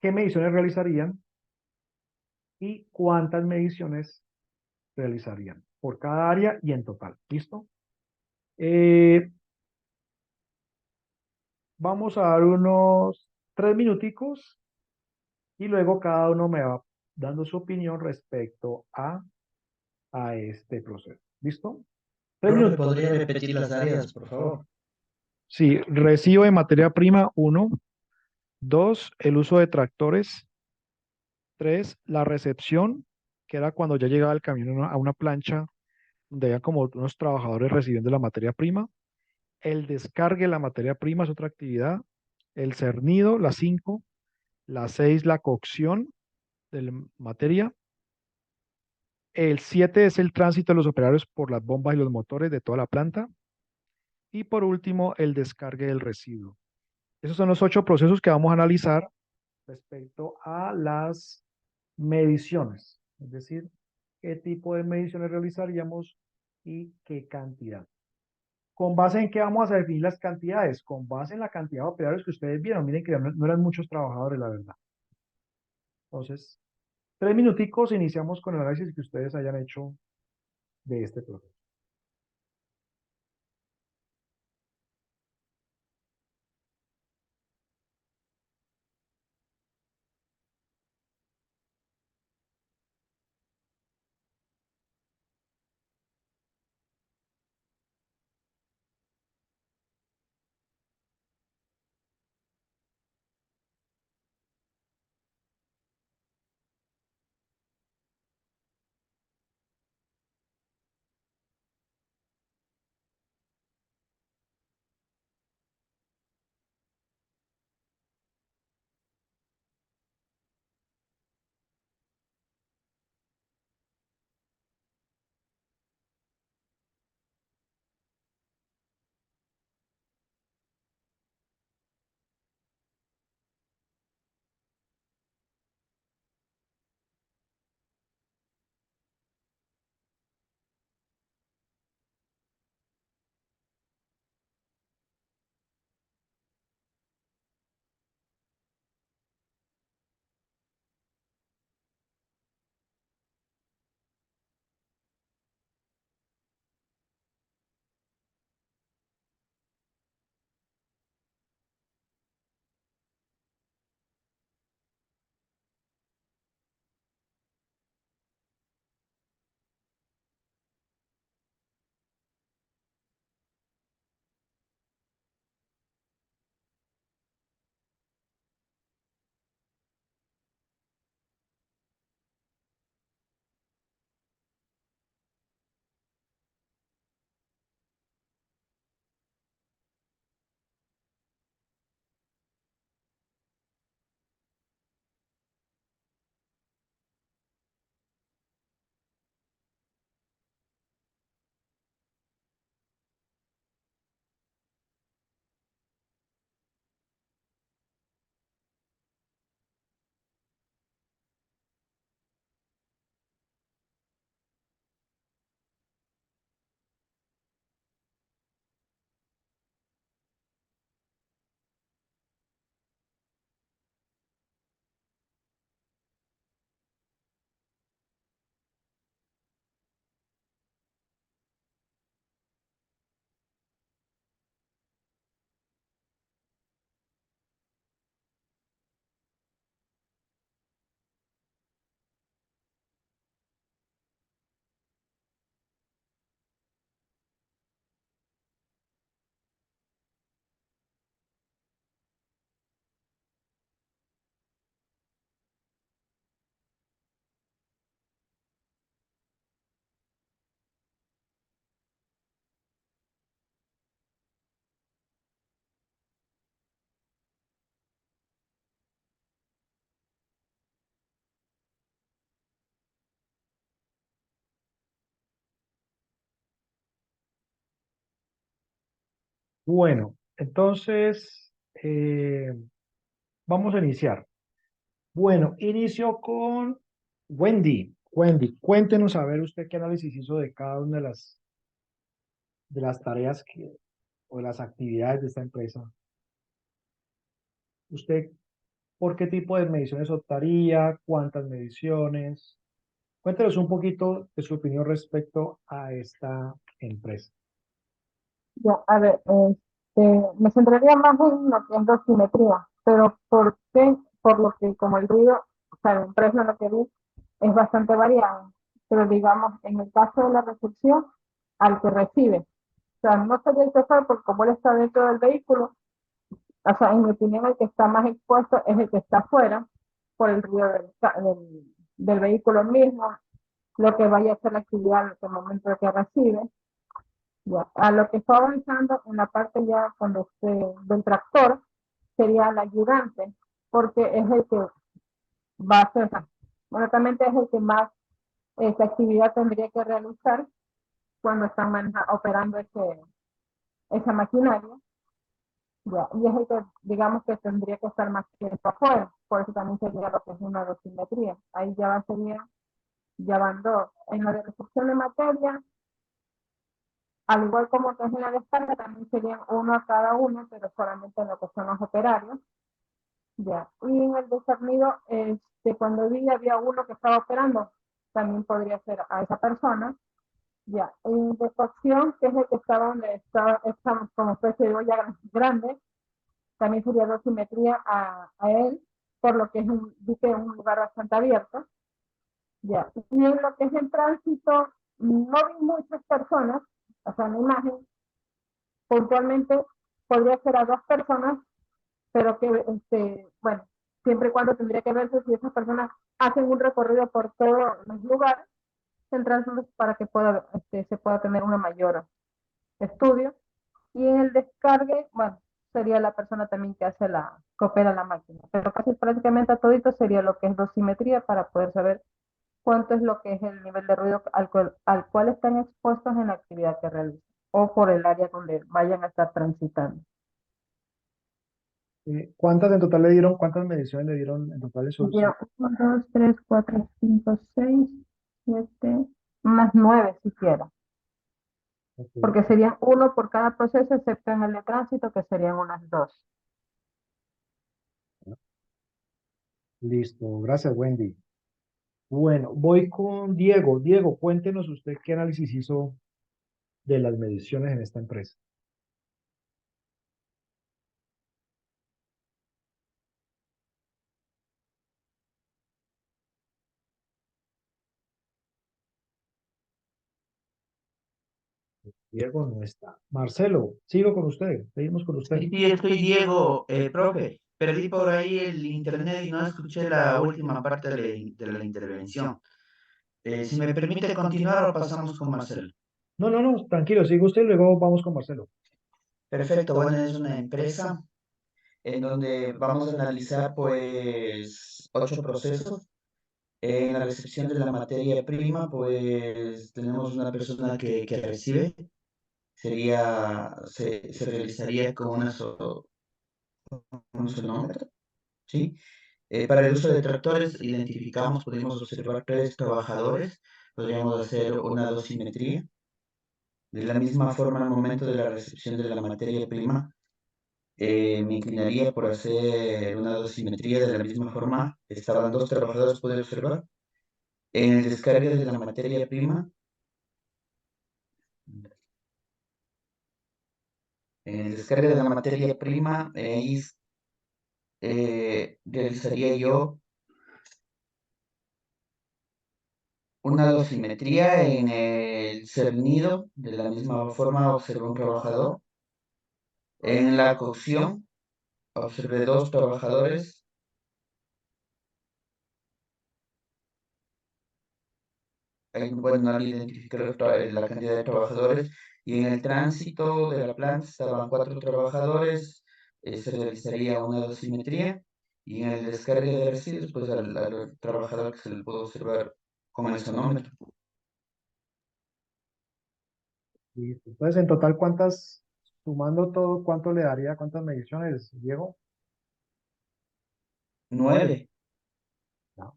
qué mediciones realizarían y cuántas mediciones realizarían por cada área y en total. ¿Listo? Eh, Vamos a dar unos 3 minuticos y luego cada uno me va dando su opinión respecto a este proceso. ¿Listo? Tres Profe, minutos. ¿podría repetir las áreas, por favor? Sí, recibo de materia prima, uno. Dos, el uso de tractores. Tres, la recepción, que era cuando ya llegaba el camión a una plancha donde había como unos trabajadores recibiendo la materia prima. El descargue de la materia prima es otra actividad. El cernido, la 5. La 6, la cocción de la materia. El 7 es el tránsito de los operarios por las bombas y los motores de toda la planta. Y por último, el descargue del residuo. Esos son los 8 procesos que vamos a analizar respecto a las mediciones. Es decir, qué tipo de mediciones realizaríamos y qué cantidad. ¿Con base en qué vamos a definir las cantidades? Con base en la cantidad de operarios que ustedes vieron. Miren que no eran muchos trabajadores, la verdad. Entonces, 3 minuticos, iniciamos con el análisis que ustedes hayan hecho de este proceso. Bueno, entonces, vamos a iniciar. Bueno, inicio con Wendy, cuéntenos a ver usted qué análisis hizo de cada una de las tareas o de las actividades de esta empresa. ¿Usted por qué tipo de mediciones optaría? ¿Cuántas mediciones? Cuéntenos un poquito de su opinión respecto a esta empresa. Ya, a ver, me centraría más en lo que es dosimetría, pero ¿por qué? Por lo que como el ruido, o sea, la empresa lo que vi es bastante variado, pero digamos, en el caso de la recepción, al que recibe, o sea, no sería el chofer porque como él está dentro del vehículo, o sea, en mi opinión, el que está más expuesto es el que está afuera por el ruido del vehículo mismo, lo que vaya a hacer la actividad en el momento de que recibe. Ya. A lo que está avanzando en la parte ya cuando del tractor sería el ayudante, porque es el que va a hacer, honestamente es el que más esa actividad tendría que realizar cuando están operando esa maquinaria, ya, y es el que digamos que tendría que estar más tiempo afuera, por eso también sería lo que es una dosimetría, ahí ya van dos, en la de recepción de materia, al igual como que es una descarga, también serían uno a cada uno, pero solamente en lo que son los operarios, ya, y en el discernido, cuando vi había uno que estaba operando, también podría ser a esa persona, ya, en detección, que es el que estaba donde estamos como especie de olla grande, también sería dosimetría a él, por lo que es dice, un lugar bastante abierto. Ya. Y en lo que es el tránsito, no vi muchas personas, o sea, en la imagen, puntualmente podría ser a dos personas, pero que, bueno, siempre y cuando tendría que verse si esas personas hacen un recorrido por todos los lugares centrales para que se pueda tener una mayor estudio. Y en el descargue, bueno, sería la persona también que opera la máquina. Pero casi prácticamente a todito sería lo que es dosimetría para poder saber cuánto es lo que es el nivel de ruido al cual están expuestos en la actividad que realizan o por el área donde vayan a estar transitando. ¿Cuántas en total le dieron? ¿Cuántas mediciones le dieron en total de Sería solución? 1, 2, 3, 4, 5, 6, 7, unas 9 siquiera. Ok, Porque serían uno por cada proceso, excepto en el de tránsito, que serían unas 2. listo, gracias, Wendy. Bueno, voy con Diego. Diego, cuéntenos usted qué análisis hizo de las mediciones en esta empresa. Diego no está. Marcelo, sigo con usted. Seguimos con usted. Sí, estoy Diego, profe. Perdí por ahí el internet y no escuché la última parte de la intervención. Si me permite continuar o pasamos con Marcelo. No, tranquilo, sigue usted y luego vamos con Marcelo. Perfecto, bueno, es una empresa en donde vamos a analizar pues 8 procesos. En la recepción de la materia prima, pues tenemos una persona que recibe, se realizaría con un sonómetro, ¿sí? Para el uso de tractores, pudimos observar 3 trabajadores, podríamos hacer una dosimetría. De la misma forma, al momento de la recepción de la materia prima, me inclinaría por hacer una dosimetría de la misma forma. Estaban 2 trabajadores, pude observar. En el descargue de la materia prima, ahí realizaría yo una dosimetría en el cernido. De la misma forma, observé un trabajador. En la cocción, observé 2 trabajadores. Bueno, al identificar la cantidad de trabajadores. Y en el tránsito de la planta estaban 4 trabajadores. Se realizaría una dosimetría. Y en el descargue de residuos, pues al trabajador que se le pudo observar con el sonómetro. Listo. Entonces, en total, sumando todo, cuánto le daría, cuántas mediciones, Diego? 9. No.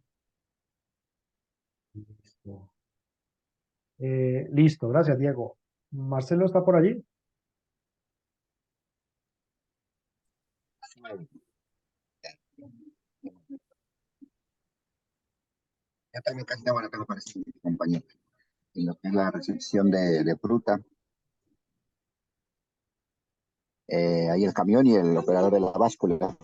Listo, gracias, Diego. Marcelo está por allí. Ya también casi tengo la tengo parecido, compañero. En lo que es la recepción de fruta, ahí el camión y el operador de la báscula.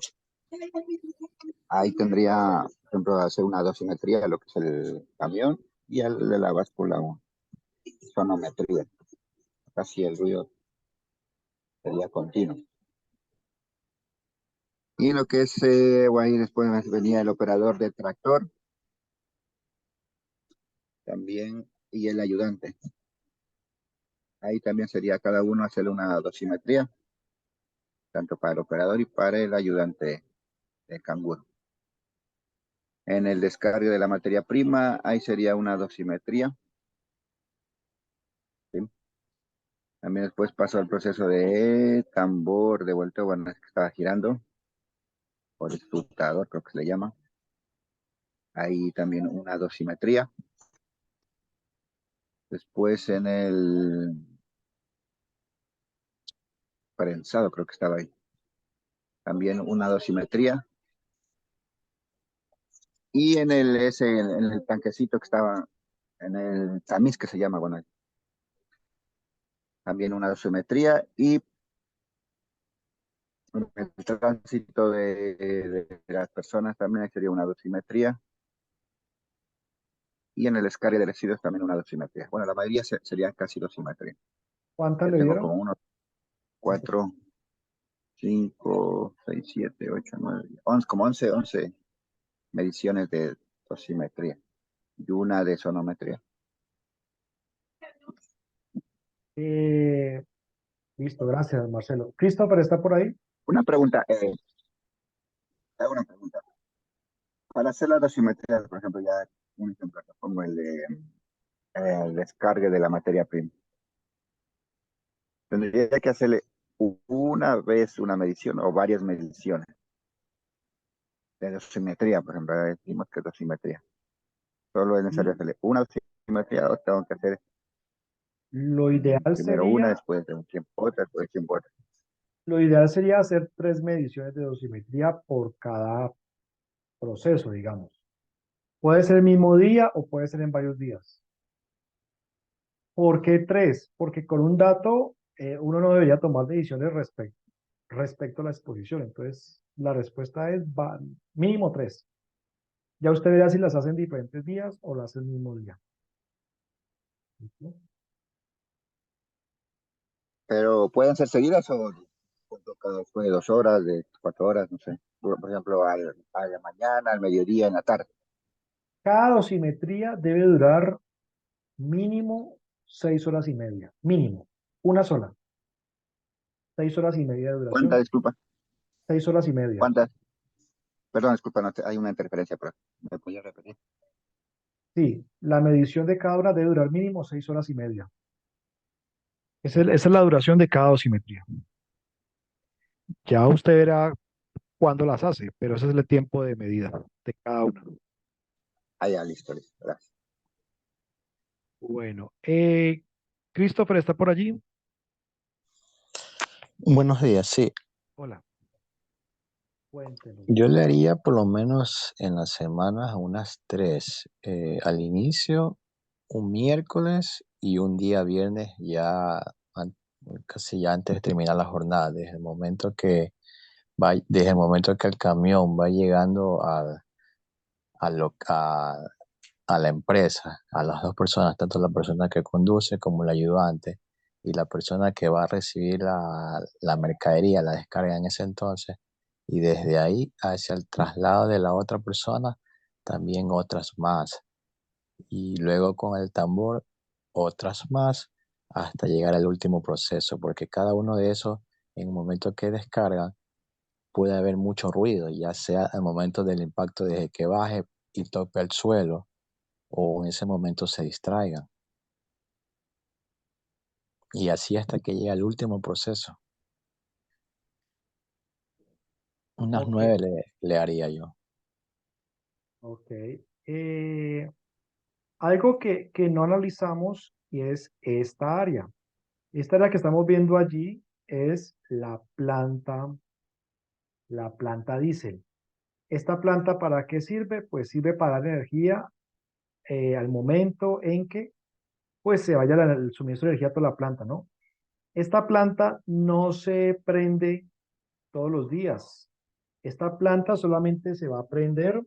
Ahí tendría, por ejemplo, hacer una dosimetría de lo que es el camión y el de la báscula, sonometría. Casi el ruido sería continuo. Y lo que es, ahí después venía el operador de tractor también y el ayudante. Ahí también sería cada uno hacer una dosimetría, tanto para el operador y para el ayudante de canguro. En el descargue de la materia prima, ahí sería una dosimetría. ¿Sí? También después pasó el proceso de tambor de vuelta, bueno, es que estaba girando, por extrutador, creo que se le llama. Ahí también una dosimetría. Después en el prensado, creo que estaba ahí. También una dosimetría. Y en el tanquecito que estaba, en el tamiz que se llama, bueno, también una dosimetría. Y en el tránsito de las personas también sería una dosimetría. Y en el descargue de residuos también una dosimetría. Bueno, la mayoría serían casi dosimetría. ¿Cuántas Ya le tengo dieron? como uno, cuatro, cinco, seis, siete, ocho, nueve, 11, como once mediciones de dosimetría y una de sonometría. Eh, Listo, gracias, Marcelo. Christopher está por ahí. Una pregunta, hago una pregunta. Para hacer la dosimetría, por ejemplo, ya un ejemplo, te pongo el descargue de la materia prima. Tendría que hacerle una vez una medición o varias mediciones de dosimetría, por ejemplo, decimos que dosimetría. Solo es necesario Mm, hacerle una dosimetría o tengo que hacer Lo ideal primero una, sería, después de un tiempo otra, después de tiempo otra. lo ideal sería hacer 3 mediciones de dosimetría por cada proceso, digamos. Puede ser el mismo día o puede ser en varios días. ¿Por qué 3? Porque con un dato uno no debería tomar decisiones respecto a la exposición. Entonces, la respuesta es mínimo 3. Ya usted verá si las hacen diferentes días o las hace el mismo día. ¿Listo? Pero pueden ser seguidas o cada después de 2 horas, de 4 horas, no sé. Por ejemplo, a la mañana, al mediodía, en la tarde. Cada dosimetría debe durar mínimo 6 horas y media. Mínimo. Una sola. 6 horas y media de ¿Cuántas, duración. disculpa? 6 horas y media. ¿Cuántas? Perdón, disculpa, no hay una interferencia, pero ¿me podía repetir? Sí, la medición de cada una debe durar mínimo 6 horas y media. Esa es la duración de cada dosimetría. Ya usted verá cuándo las hace, pero ese es el tiempo de medida de cada una. Ah, ya, listo, listo, gracias. Bueno, Christopher está por allí. Buenos días, sí. Hola, cuéntenos. Yo le haría por lo menos en las semanas unas tres. Al inicio, un miércoles y un día viernes ya casi ya antes de terminar la jornada. Desde el momento que el camión va llegando a, lo- a la empresa, a las dos personas, tanto la persona que conduce como el ayudante y la persona que va a recibir la mercadería, la descarga en ese entonces, y desde ahí hacia el traslado de la otra persona, también otras más, y luego con el tambor, otras más, hasta llegar al último proceso, porque cada uno de esos, en el momento que descargan, puede haber mucho ruido, ya sea al momento del impacto desde que baje y tope el suelo o en ese momento se distraigan. Y así hasta que llegue al último proceso. Unas Ok, 9 le haría yo. ok. Algo que no analizamos y es esta área. Esta área que estamos viendo allí es la planta diésel. ¿Esta planta para qué sirve? Pues sirve para dar energía al momento en que pues se vaya el suministro de energía a toda la planta, ¿no? Esta planta no se prende todos los días. Esta planta solamente se va a prender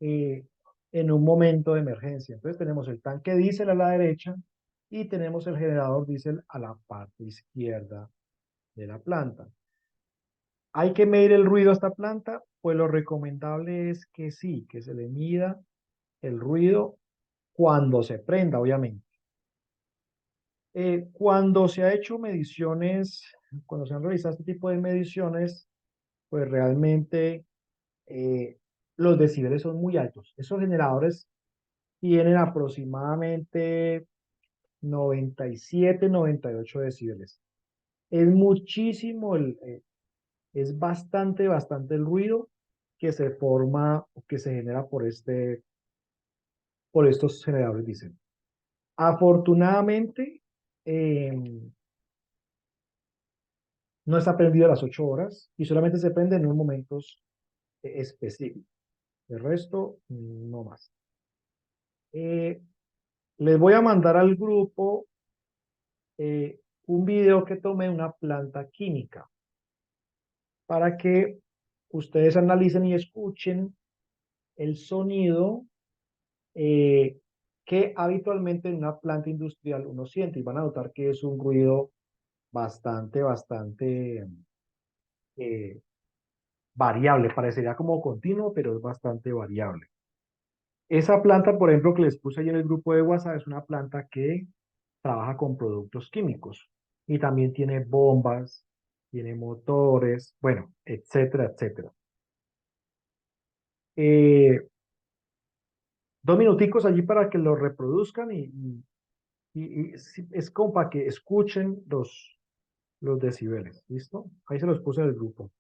eh, en un momento de emergencia. Entonces tenemos el tanque diésel a la derecha y tenemos el generador diésel a la parte izquierda de la planta. ¿Hay que medir el ruido a esta planta? Pues lo recomendable es que sí, que se le mida el ruido cuando se prenda, obviamente. Cuando se ha hecho mediciones, cuando se han realizado este tipo de mediciones, pues realmente eh, los decibeles son muy altos. Esos generadores tienen aproximadamente 97, 98 decibeles. Es muchísimo, es bastante el ruido que se forma o que se genera por estos generadores, dicen. Afortunadamente, eh, no está prendido a las 8 horas y solamente se prende en unos momentos específicos. El resto, no más. Eh, Les voy a mandar al grupo un video que tomé en una planta química para que ustedes analicen y escuchen el sonido eh, que habitualmente en una planta industrial uno siente y van a notar que es un ruido bastante eh, variable. Parecería como continuo, pero es bastante variable. Esa planta, por ejemplo, que les puse ahí en el grupo de WhatsApp, es una planta que trabaja con productos químicos y también tiene bombas, tiene motores, bueno, etcétera. Eh, 2 minuticos allí para que lo reproduzcan y es como para que escuchen los decibeles, ¿listo? Ahí se los puse en el grupo.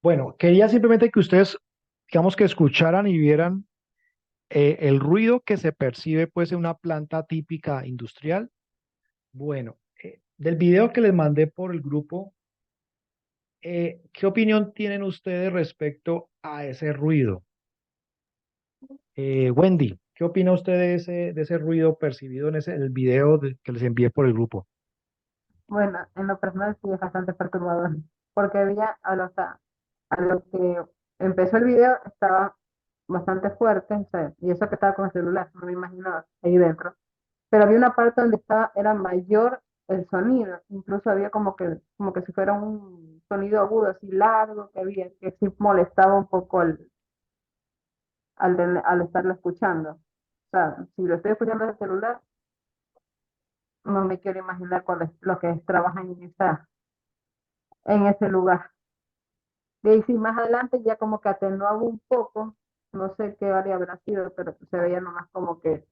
Bueno, quería simplemente que ustedes, digamos que escucharan y vieran el ruido que se percibe pues en una planta típica industrial. Bueno, del video que les mandé por el grupo, ¿qué opinión tienen ustedes respecto a ese ruido? Wendy, ¿Qué opina usted de ese ruido percibido en el video que les envié por el grupo? Bueno, en lo personal sí es bastante perturbador, porque había, a lo que empezó el video estaba bastante fuerte, o sea, y eso que estaba con el celular, no me imaginaba ahí dentro. Pero había una parte donde estaba, era mayor el sonido, incluso había como que si fuera un sonido agudo, así largo que había, que sí molestaba un poco al estarlo escuchando. O sea, si lo estoy escuchando desde el celular, no me quiero imaginar lo que trabajan en ese lugar. De ahí sí, más adelante ya como que atenuaba un poco, no sé qué área habrá sido, pero se veía nomás como que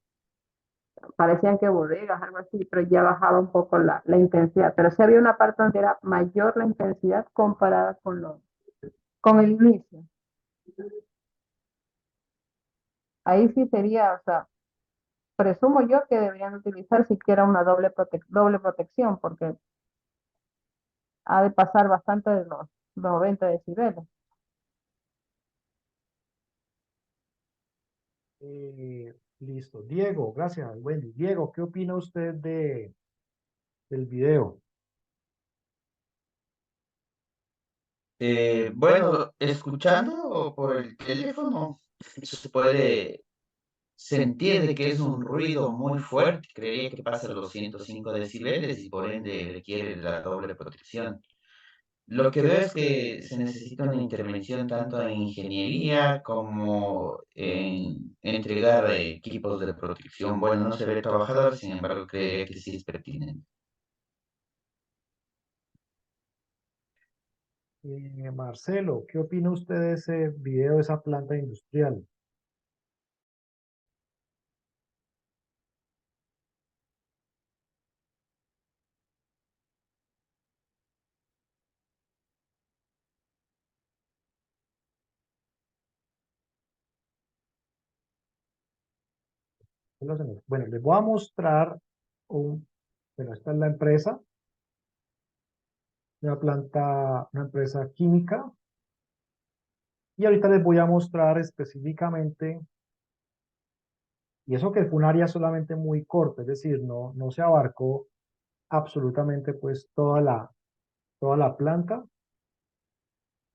parecían que bodegas, algo así, pero ya bajaba un poco la intensidad. Pero sí había una parte donde era mayor la intensidad comparada con el inicio. Ahí sí sería, o sea, presumo yo que deberían utilizar siquiera una doble protección, porque ha de pasar bastante de los 90 decibeles. Listo. Diego, gracias, Wendy. Diego, ¿qué opina usted del video? Bueno, escuchando por el teléfono, se puede sentir de que es un ruido muy fuerte. Creería que pasa los 105 decibeles y por ende requiere la doble protección. Lo que veo es que se necesita una intervención tanto en ingeniería como en entregar equipos de protección. Bueno, no se ve trabajador, sin embargo, creería que sí es pertinente. Marcelo, ¿qué opina usted de ese video de esa planta industrial? Bueno, les voy a mostrar bueno, esta es la empresa, una empresa química, y ahorita les voy a mostrar específicamente, y eso que fue un área solamente muy corta, es decir, no se abarcó absolutamente pues toda la planta,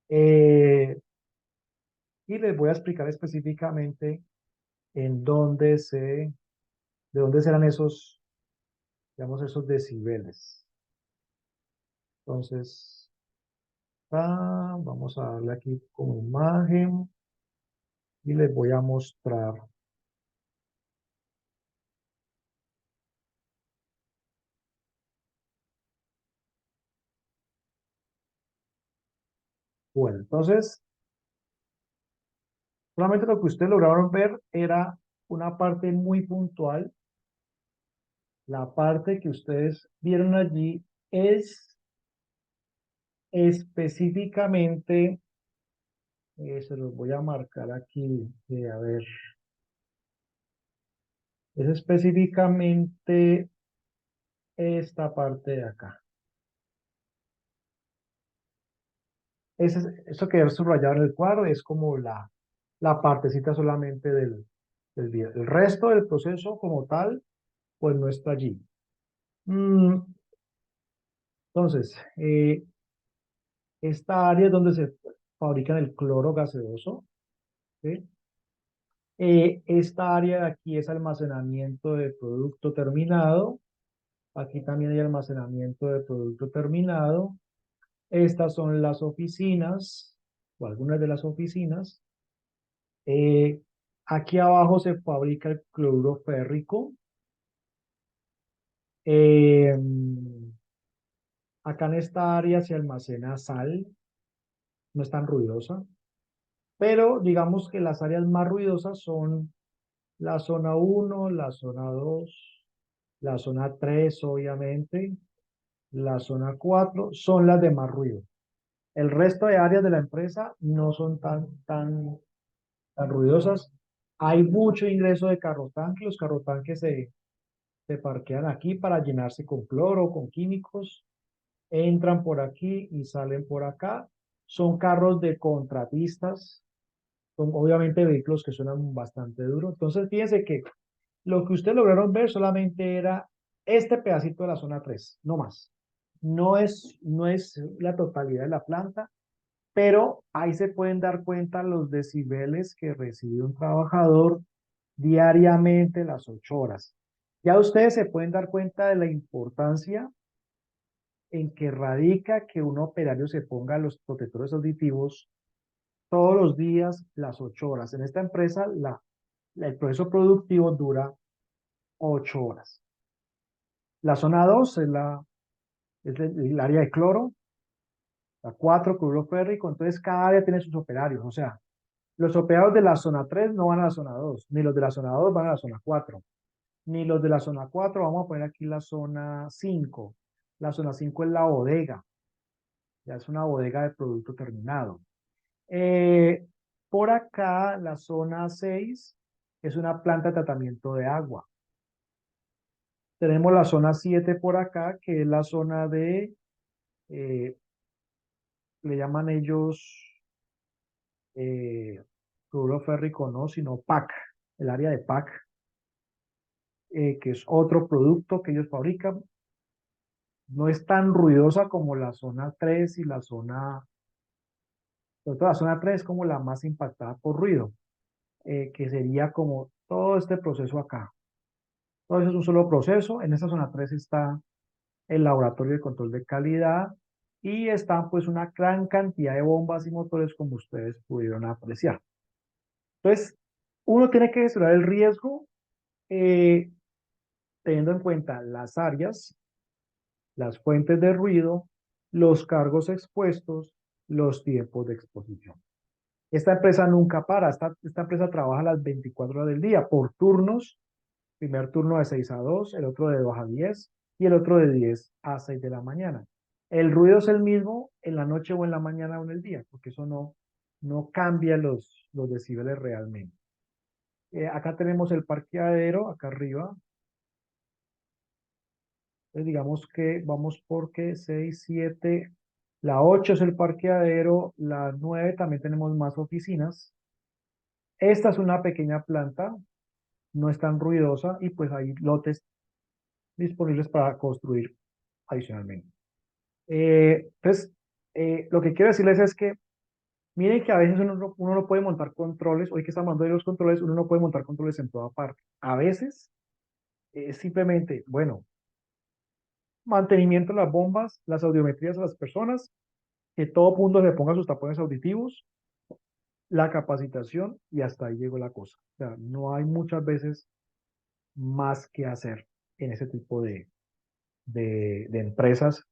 eh, y les voy a explicar específicamente en dónde de dónde serán esos, digamos, esos decibeles. Entonces, vamos a darle aquí como imagen y les voy a mostrar. Bueno, entonces, solamente lo que ustedes lograron ver era una parte muy puntual. La parte que ustedes vieron allí es específicamente, se los voy a marcar aquí, a ver, es específicamente esta parte de acá. Eso que es subrayado en el cuadro es como la partecita solamente del video. El resto del proceso como tal, pues no está allí. Entonces, esta área es donde se fabrica el cloro gaseoso, ¿sí? Esta área de aquí es almacenamiento de producto terminado. Aquí también hay almacenamiento de producto terminado. Estas son las oficinas, o algunas de las oficinas. Eh, Aquí abajo se fabrica el cloruro férrico. Eh, Acá en esta área se almacena sal, no es tan ruidosa, pero digamos que las áreas más ruidosas son la zona 1, la zona 2, la zona 3, obviamente, la zona 4, son las de más ruido. El resto de áreas de la empresa no son tan ruidosas. Hay mucho ingreso de carro tanque, los carro tanques se parquean aquí para llenarse con cloro, con químicos, entran por aquí y salen por acá. Son carros de contratistas, son obviamente vehículos que suenan bastante duro. Entonces, fíjense que lo que ustedes lograron ver solamente era este pedacito de la zona 3, no más. No es la totalidad de la planta, pero ahí se pueden dar cuenta los decibeles que recibe un trabajador diariamente las 8 horas. Ya ustedes se pueden dar cuenta de la importancia en que radica que un operario se ponga los protectores auditivos todos los días las 8 horas. En esta empresa el proceso productivo dura 8 horas. La zona 2 es el área de cloro, la 4 cloruro férrico, entonces cada área tiene sus operarios, o sea, los operarios de la zona 3 no van a la zona 2, ni los de la zona 2 van a la zona 4, ni los de la zona 4, vamos a poner aquí la zona 5. La zona 5 es la bodega, ya es una bodega de producto terminado. Por acá, la zona 6 es una planta de tratamiento de agua. Tenemos la zona 7 por acá, que es la zona eh, le llaman ellos cloruro férrico, no, sino PAC, el área de PAC, que es otro producto que ellos fabrican. No es tan ruidosa como la zona 3 y sobre todo la zona 3 es como la más impactada por ruido, que sería como todo este proceso acá. Todo eso es un solo proceso. En esta zona 3 está el laboratorio de control de calidad y están pues una gran cantidad de bombas y motores como ustedes pudieron apreciar. Entonces, uno tiene que gestionar el riesgo eh, teniendo en cuenta las áreas, las fuentes de ruido, los cargos expuestos, los tiempos de exposición. Esta empresa nunca para, esta empresa trabaja las 24 horas del día por turnos, primer turno de 6 a 2, el otro de 2 a 10 y el otro de 10 a 6 de la mañana. El ruido es el mismo en la noche o en la mañana o en el día, porque eso no cambia los decibeles realmente. Acá tenemos el parqueadero, acá arriba. Entonces digamos que vamos porque 6, 7, la 8 es el parqueadero, la 9 también tenemos más oficinas. Esta es una pequeña planta, no es tan ruidosa y pues hay lotes disponibles para construir adicionalmente. Entonces, lo que quiero decirles es que miren que a veces uno no puede montar controles, hoy que estamos hablando de los controles, uno no puede montar controles en toda parte. A veces es simplemente, bueno, mantenimiento de las bombas, las audiometrías a las personas, que todo mundo le ponga sus tapones auditivos, la capacitación y hasta ahí llegó la cosa. O sea, no hay muchas veces más que hacer en ese tipo de empresas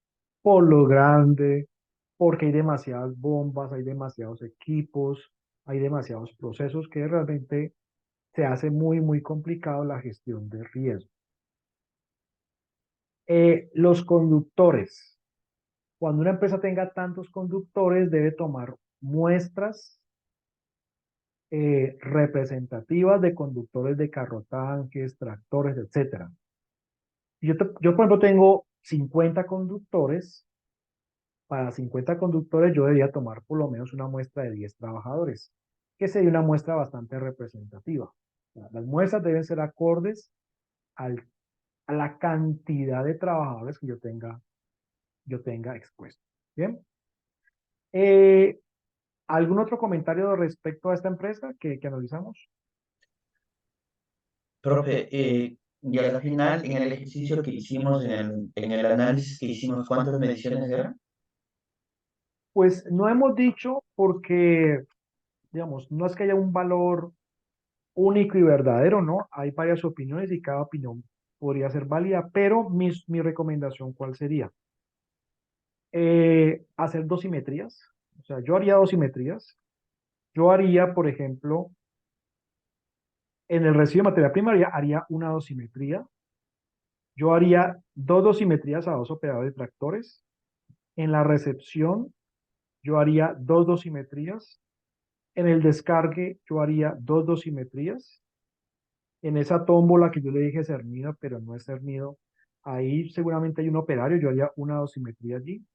por lo grande, porque hay demasiadas bombas, hay demasiados equipos, hay demasiados procesos que realmente se hace muy, muy complicado la gestión de riesgo. Los conductores. Cuando una empresa tenga tantos conductores, debe tomar muestras representativas de conductores de carrotanques, tractores, etcétera. Yo, por ejemplo, tengo 50 conductores. Para 50 conductores yo debería tomar por lo menos una muestra de 10 trabajadores, que sería una muestra bastante representativa. O sea, las muestras deben ser acordes a la cantidad de trabajadores que yo tenga expuestos. Bien. ¿Algún otro comentario respecto a esta empresa que analizamos? Profe, y al final, en el ejercicio que hicimos, en el análisis que hicimos, ¿cuántas mediciones eran? Pues no hemos dicho porque, digamos, no es que haya un valor único y verdadero, ¿no? Hay varias opiniones y cada opinión podría ser válida, pero mi recomendación, ¿cuál sería? Hacer dosimetrías. O sea, yo haría dosimetrías. Yo haría, por ejemplo, en el residuo de materia prima haría una dosimetría. Yo haría dos dosimetrías a dos operadores de tractores. En la recepción, yo haría dos dosimetrías. En el descargue, yo haría dos dosimetrías. En esa tómbola que yo le dije cernido, pero no es cernido, ahí seguramente hay un operario, yo haría una dosimetría allí.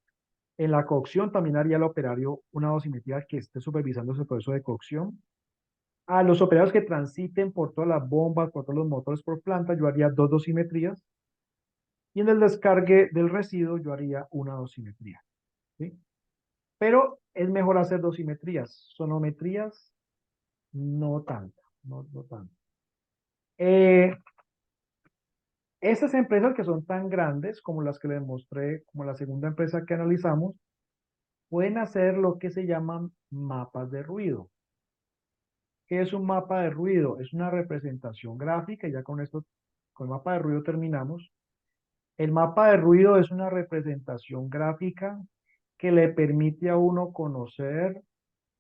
En la cocción también haría el operario una dosimetría que esté supervisando ese proceso de cocción. A los operadores que transiten por todas las bombas, por todos los motores por planta, yo haría dos dosimetrías. Y en el descargue del residuo, yo haría una dosimetría. ¿Sí? Pero es mejor hacer dosimetrías. Sonometrías, no tanto. No tanto. Estas empresas que son tan grandes como las que les mostré, como la segunda empresa que analizamos, pueden hacer lo que se llaman mapas de ruido. ¿Qué es un mapa de ruido? Es una representación gráfica, y ya con esto, con el mapa de ruido terminamos. El mapa de ruido es una representación gráfica que le permite a uno conocer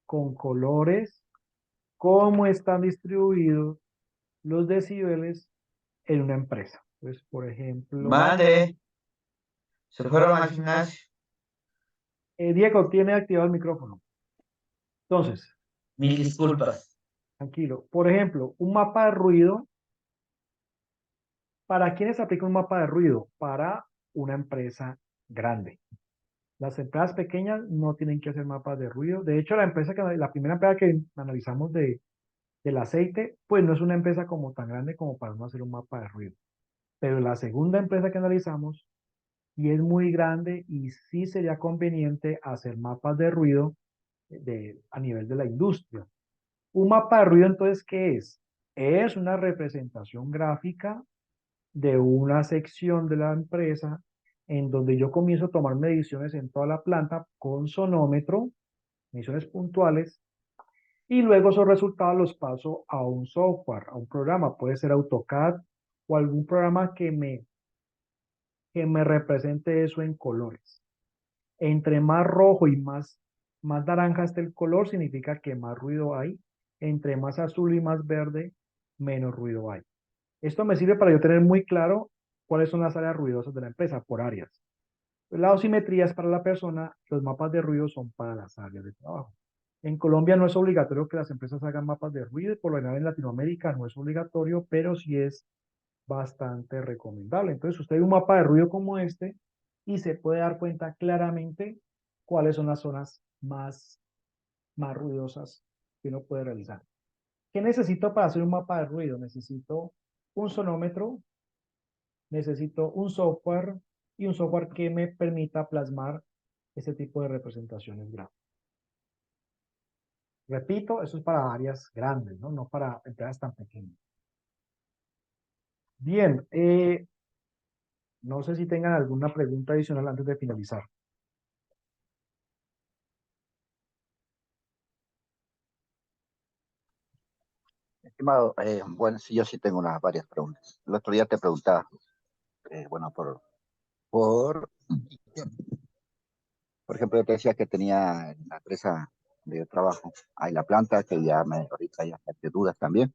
con colores cómo están distribuidos los decibeles en una empresa. Entonces, por ejemplo, Mande, se fueron al gimnasio. Diego tiene activado el micrófono. Entonces, Mil disculpas. tranquilo. Por ejemplo, un mapa de ruido. ¿Para quiénes se aplica un mapa de ruido? Para una empresa grande. Las empresas pequeñas no tienen que hacer mapas de ruido. De hecho, la primera empresa que analizamos del aceite, pues no es una empresa como tan grande como para no hacer un mapa de ruido. Pero la segunda empresa que analizamos, y es muy grande y sí sería conveniente hacer mapas de ruido a nivel de la industria. Un mapa de ruido, entonces, ¿qué es? Es una representación gráfica de una sección de la empresa en donde yo comienzo a tomar mediciones en toda la planta con sonómetro, mediciones puntuales, y luego esos resultados los paso a un software, a un programa, puede ser AutoCAD o algún programa que me represente eso en colores. Entre más rojo y más naranja esté el color, significa que más ruido hay. Entre más azul y más verde, menos ruido hay. Esto me sirve para yo tener muy claro cuáles son las áreas ruidosas de la empresa por áreas. La dosimetría es para la persona, los mapas de ruido son para las áreas de trabajo. En Colombia no es obligatorio que las empresas hagan mapas de ruido, y por lo general en Latinoamérica no es obligatorio, pero sí es bastante recomendable. Entonces usted ve un mapa de ruido como este y se puede dar cuenta claramente cuáles son las zonas más ruidosas que uno puede realizar. ¿Qué necesito para hacer un mapa de ruido? Necesito un sonómetro, necesito un software y un software que me permita plasmar ese tipo de representaciones gráficas. Repito, eso es para áreas grandes, ¿no? No para empresas tan pequeñas. Bien, no sé si tengan alguna pregunta adicional antes de finalizar. Estimado, bueno, sí, yo sí tengo varias preguntas. El otro día te preguntaba, bueno, por, por ejemplo, yo te decía que tenía en la empresa de trabajo, hay la planta, que ahorita ya me dudas también.